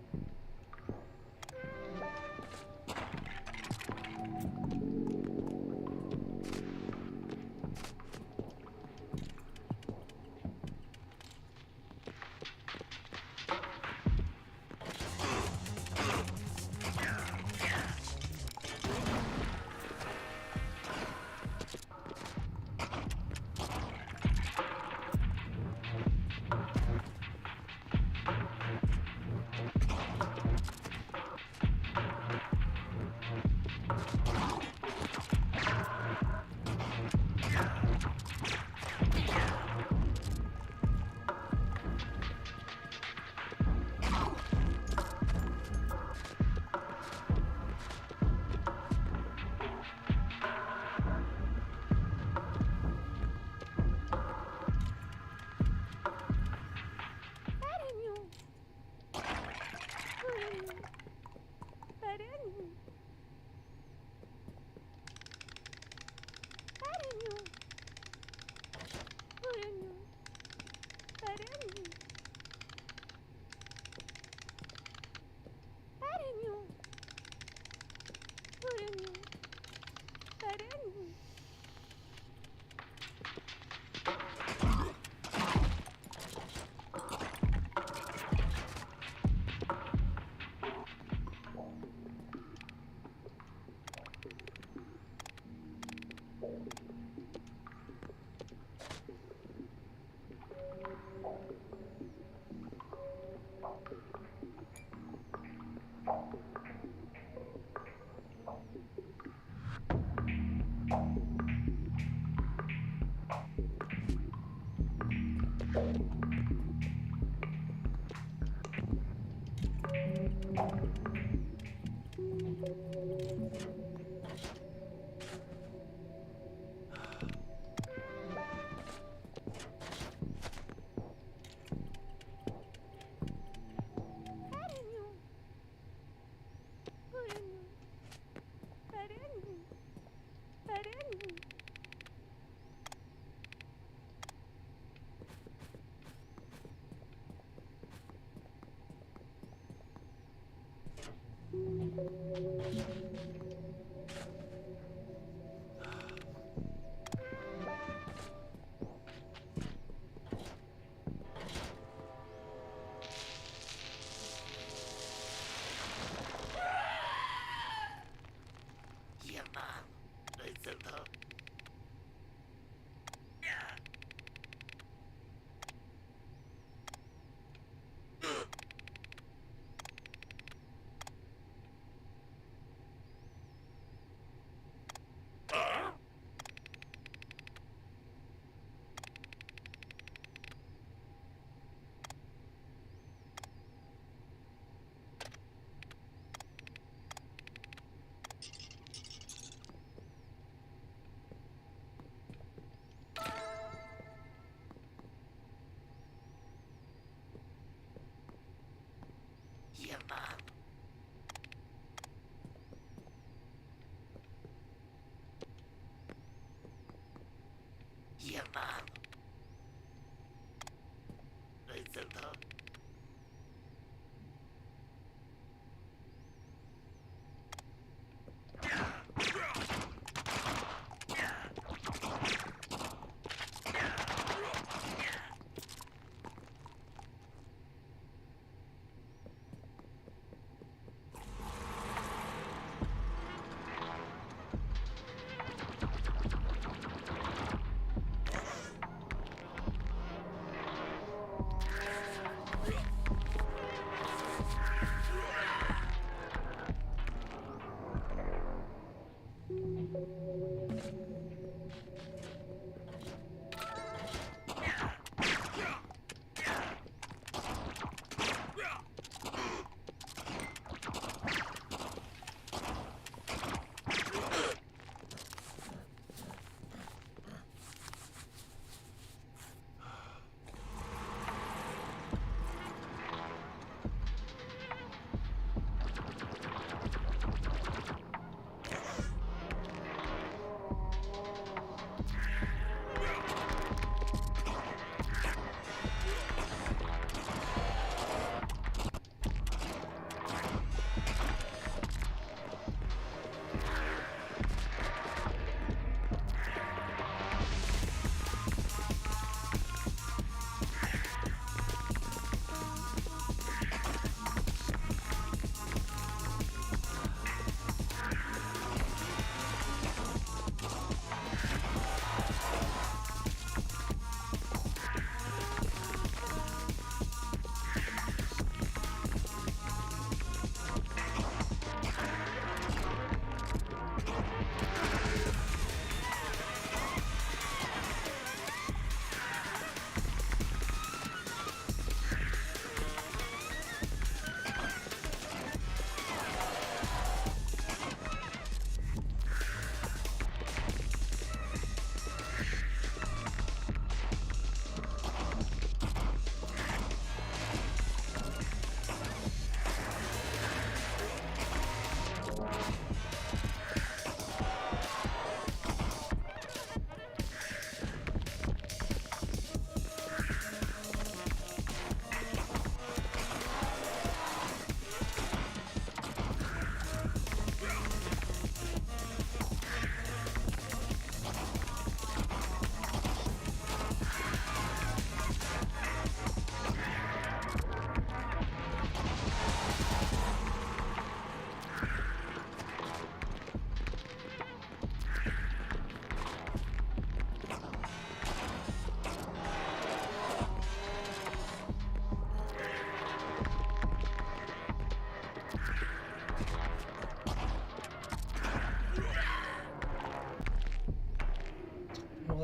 Well,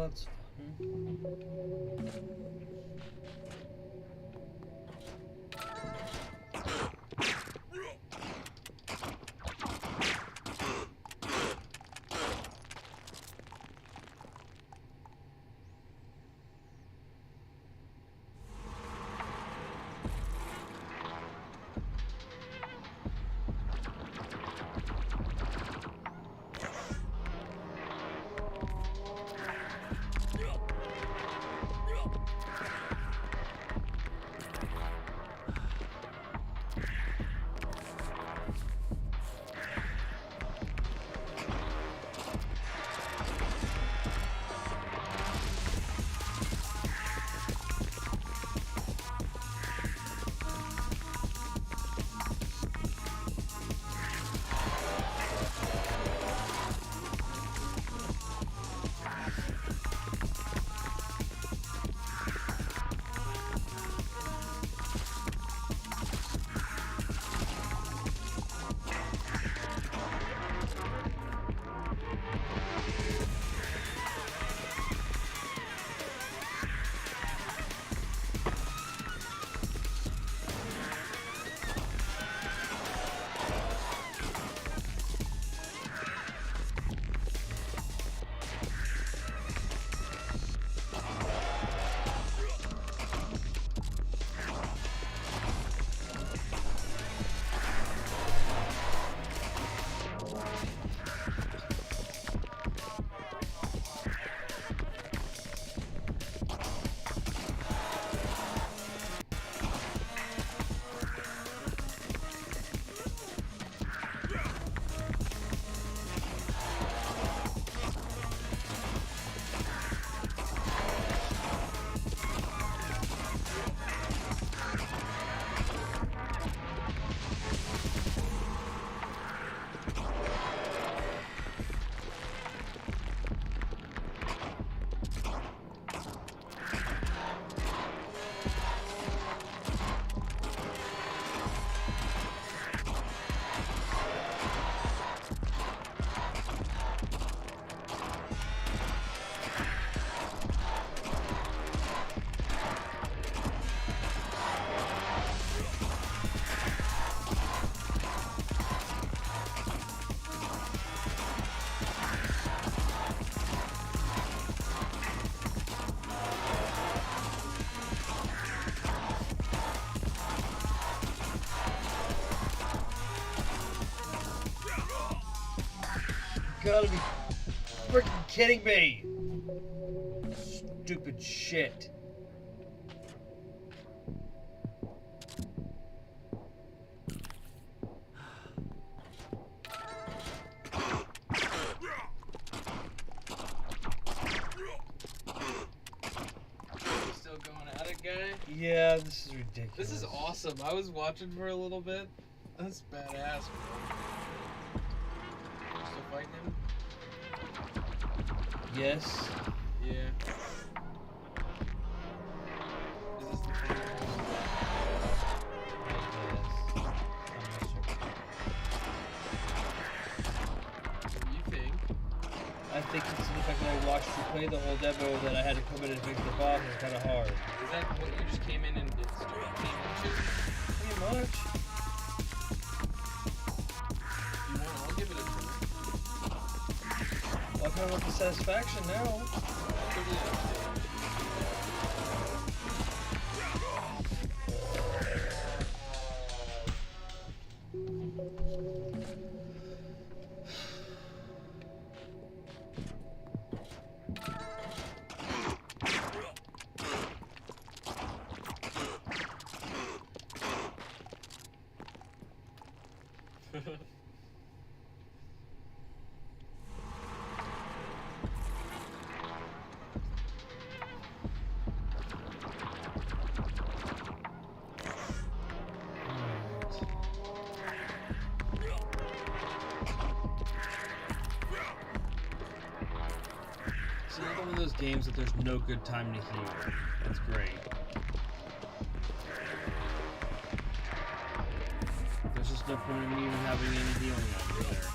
that's fun. gotta be freaking kidding me! Stupid shit. Still going at it, guy? Yeah, this is ridiculous. This is awesome. I was watching for a little bit. That's badass, bro. Still fighting him? Yes. Yeah. Is this the final boss? You think? I think it's the fact that I watched you play the whole demo that I had to come in and fix the boss is kind of hard. Is that what you just came in and did? Came into? Pretty much. You want? I'll give it a try. Well, I kind of want the satisfaction now. Totally understand. It's another one of those games that there's no good time to heal. That's great. There's just no point in me even having any healing over there.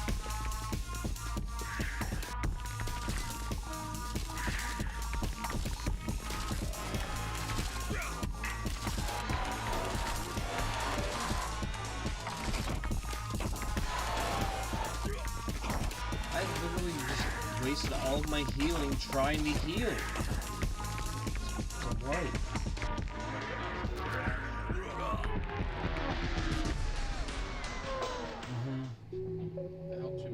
I literally just wasted all of my healing trying to heal. It's right. That helps you.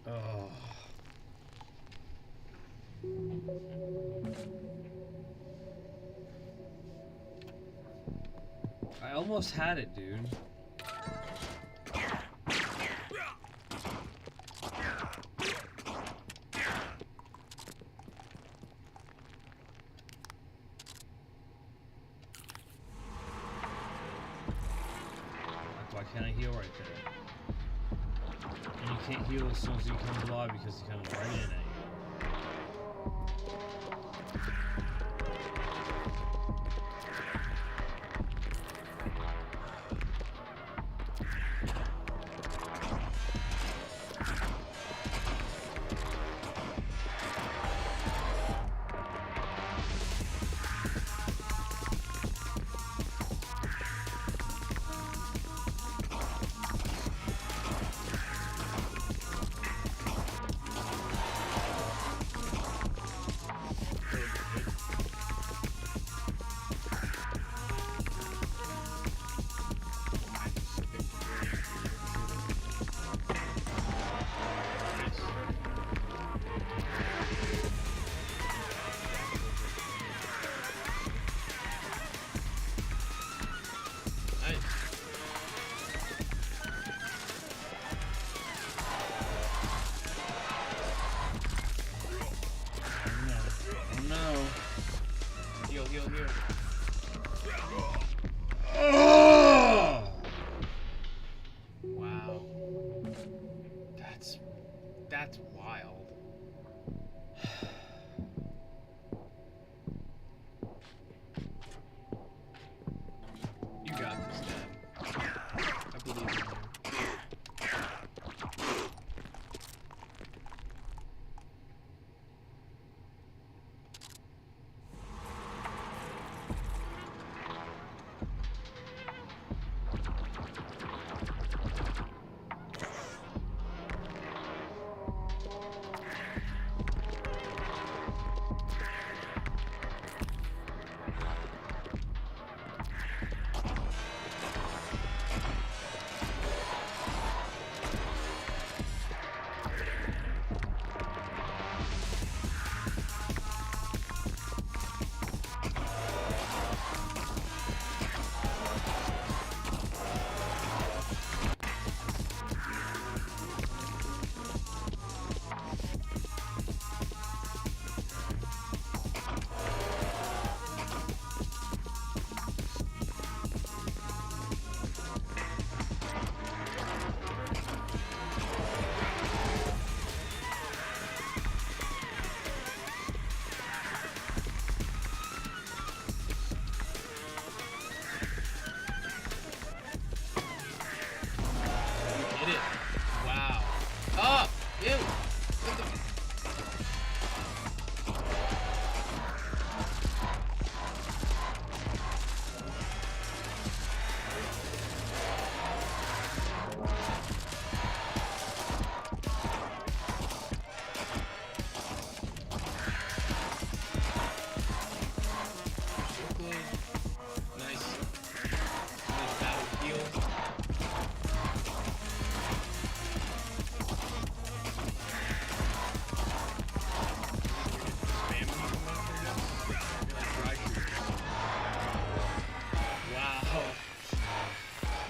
Oh. I almost had it, dude. Why can't I heal right there? And you can't heal as soon as he comes alive because he comes right in at you.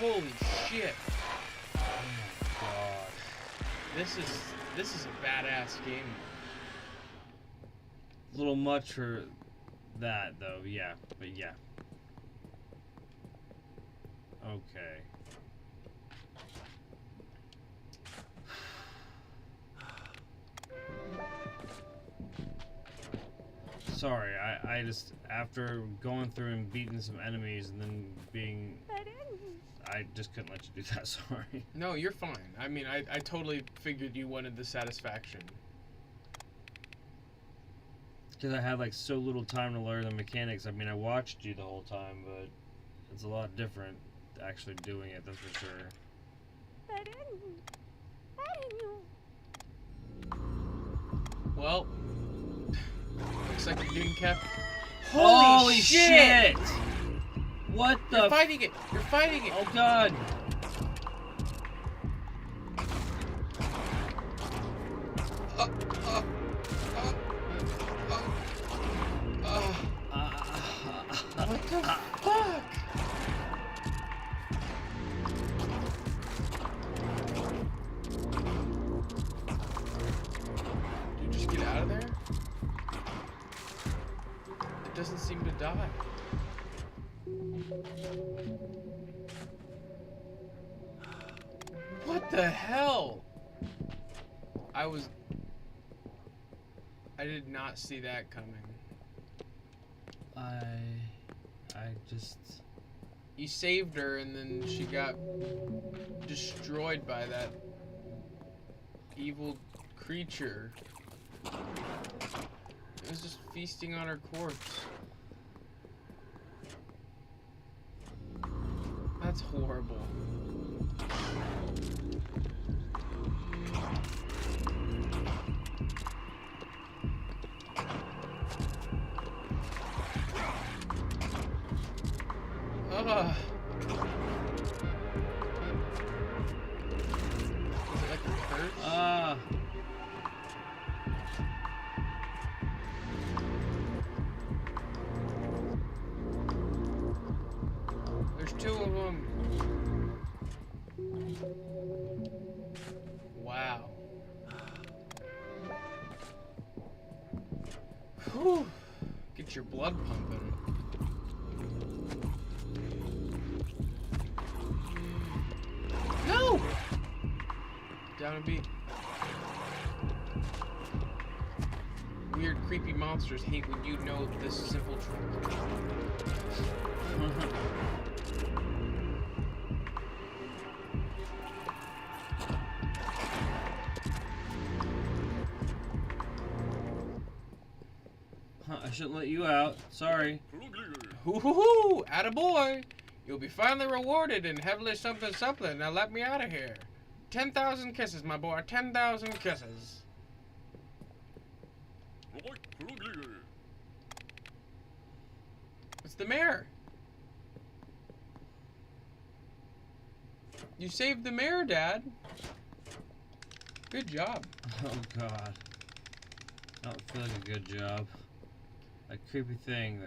Holy shit. Oh my god. This is a badass game. A little much for that, though. Yeah, but yeah. Okay. Sorry, I just, after going through and beating some enemies and then being, I just couldn't let you do that, sorry. No, you're fine. I mean, I totally figured you wanted the satisfaction. Because I had like so little time to learn the mechanics. I mean, I watched you the whole time, but it's a lot different actually doing it, that's for sure. Well, looks like you're getting kept. Holy shit! What the? You're fighting it! You're fighting it! Oh god! What the fuck? Dude, just get out of there? It doesn't seem to die. What the hell? I did not see that coming. I just... You saved her and then she got destroyed by that evil creature. It was just feasting on her corpse. That's horrible. Ugh. Is it like a curse? There's two of them. Wow. Whew. Get your blood pumping. No! Down a beat. Weird, creepy monsters hate when you know this simple truth. I shouldn't let you out. Sorry. Hoo-hoo-hoo! Attaboy! You'll be finally rewarded in heavily something something. Now let me out of here. 10,000 kisses, my boy. 10,000 kisses. It's the mayor. You saved the mayor, Dad. Good job. Oh god. I don't feel like a good job. That creepy thing,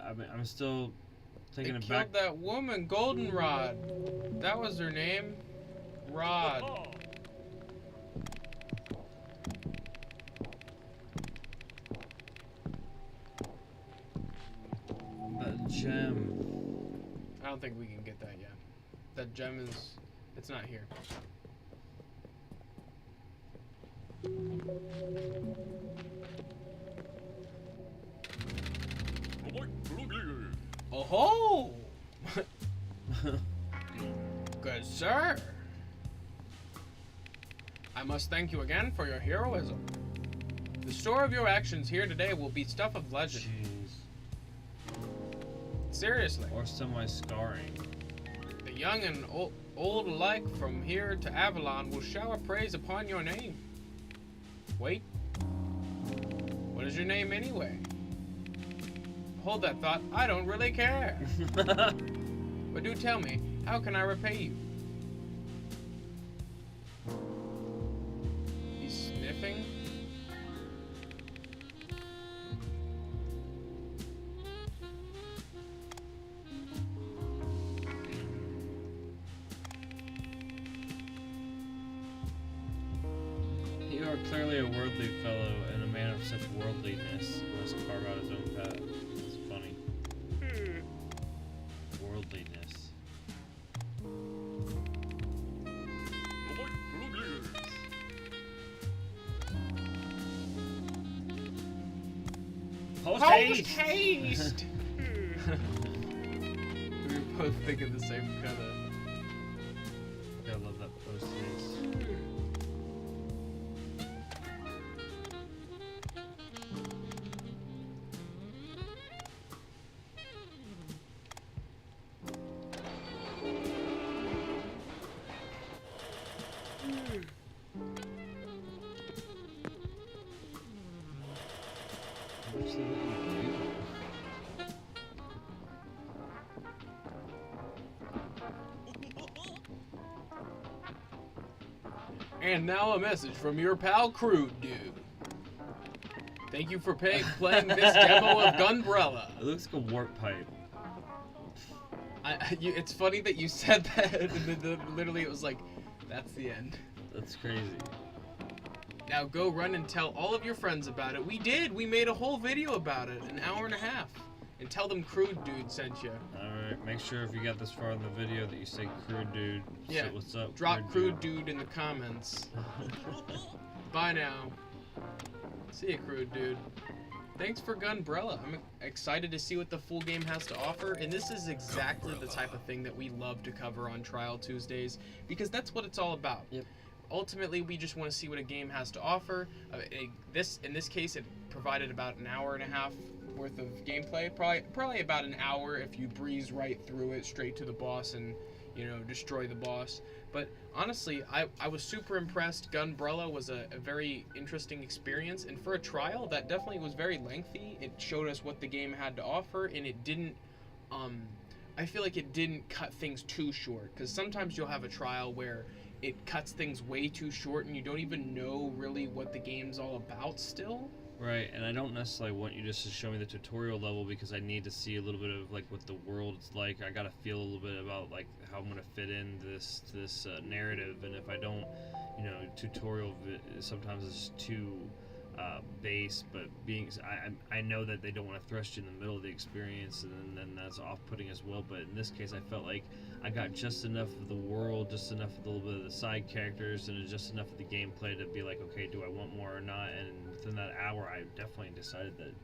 I mean, I'm still taking They it killed back. that woman, Goldenrod. That was her name. Rod. That gem. I don't think we can get that yet. That gem is... It's not here. Oh-ho! Good sir. I must thank you again for your heroism. The story of your actions here today will be stuff of legend. Jeez. Seriously. Or semi-scarring. The young and old alike from here to Avalon will shower praise upon your name. Wait. What is your name anyway? Hold that thought. I don't really care. But do tell me, how can I repay you? He's sniffing. clearly a worldly fellow, and a man of such worldliness must carve out his own path. That's funny. Worldliness. Post haste! We were both thinking the same kind of. I love that post haste. And now a message from your pal Crude Dude. Thank you for playing this demo of Gunbrella. It looks like a warp pipe. It's funny that you said that, and then literally it was like, that's the end. That's crazy. Now go run and tell all of your friends about it. We did. We made a whole video about it, an hour and a half. And tell them Crude Dude sent you. Alright, make sure if you got this far in the video that you say Crude Dude. Yeah. So what's up? Drop Crude Dude in the comments. Bye now. See ya, Crude Dude. Thanks for Gunbrella. I'm excited to see what the full game has to offer, and this is exactly the type of thing that we love to cover on Trial Tuesdays, because that's what it's all about. Yep. Ultimately, we just want to see what a game has to offer. In this case, it provided about an hour and a half worth of gameplay. Probably about an hour if you breeze right through it, straight to the boss, and destroy the boss. But honestly, I was super impressed. Gunbrella was a very interesting experience, and for a trial, that definitely was very lengthy. It showed us what the game had to offer, and it didn't. I feel like it didn't cut things too short, because sometimes you'll have a trial where it cuts things way too short, and you don't even know really what the game's all about still. Right, and I don't necessarily want you just to show me the tutorial level, because I need to see a little bit of like what the world's like. I gotta feel a little bit about like how I'm gonna fit in this narrative, and if I don't, tutorial sometimes it's too base. But I know that they don't want to thrust you in the middle of the experience, and then that's off-putting as well. But in this case, I felt like I got just enough of the world, just enough of a little bit of the side characters, and just enough of the gameplay to be like, okay, do I want more or not? And within that hour, I definitely decided that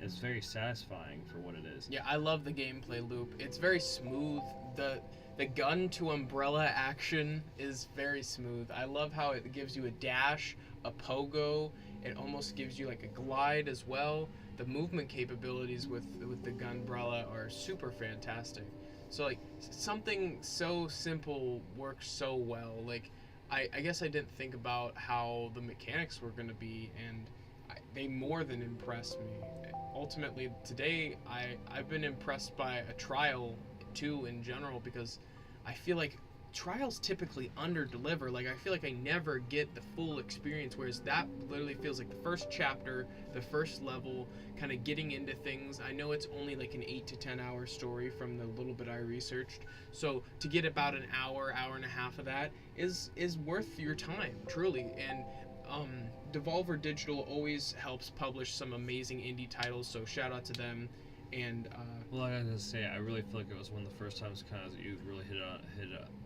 it's very satisfying for what it is. Yeah, I love the gameplay loop. It's very smooth. The gun to umbrella action is very smooth. I love how it gives you a dash, a pogo. It almost gives you like a glide as well. The movement capabilities with the Gunbrella are super fantastic. So like something so simple works so well. Like I guess I didn't think about how the mechanics were going to be, and they more than impressed me. Ultimately, today I've been impressed by a trial too in general, because I feel like trials typically under-deliver. Like I feel like I never get the full experience, whereas that literally feels like the first chapter, the first level, kind of getting into things. I know it's only like an 8 to 10 hour story from the little bit I researched, so to get about an hour and a half of that is worth your time, truly. And Devolver Digital always helps publish some amazing indie titles, so shout out to them. And well, I gotta say, I really feel like it was one of the first times kind of you really hit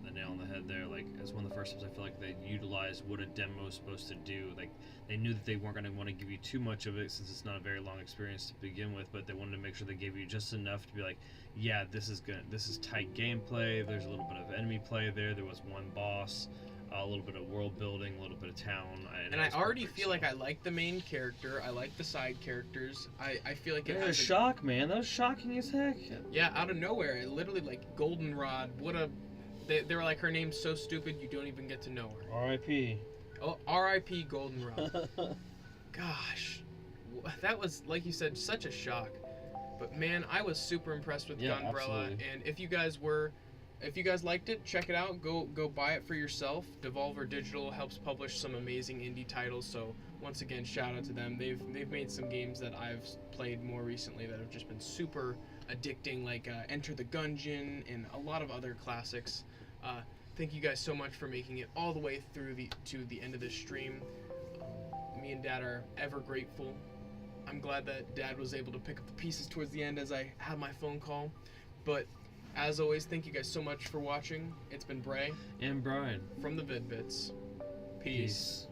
the nail on the head there. Like, it's one of the first times I feel like they utilized what a demo is supposed to do. Like, they knew that they weren't going to want to give you too much of it, since it's not a very long experience to begin with, but they wanted to make sure they gave you just enough to be like, yeah, this is good. This is tight gameplay. There's a little bit of enemy play there. There was one boss. A little bit of world building, a little bit of town. And I already feel like I like the main character. I like the side characters. I feel like it has has a shock, man. That was shocking as heck. Yeah, out of nowhere. It literally, like, Goldenrod. They were like, her name's so stupid you don't even get to know her. R.I.P. Oh, R.I.P. Goldenrod. Gosh. That was, like you said, such a shock. But man, I was super impressed with Gunbrella. Absolutely. And if you guys liked it, check it out. Go buy it for yourself. Devolver Digital helps publish some amazing indie titles, so once again, shout out to them. They've made some games that I've played more recently that have just been super addicting, like Enter the Gungeon and a lot of other classics. Thank you guys so much for making it all the way through to the end of this stream. me and Dad are ever grateful. I'm glad that Dad was able to pick up the pieces towards the end as I had my phone call. But as always, thank you guys so much for watching. It's been Bray And Brian. from the Vid-Bits. Peace.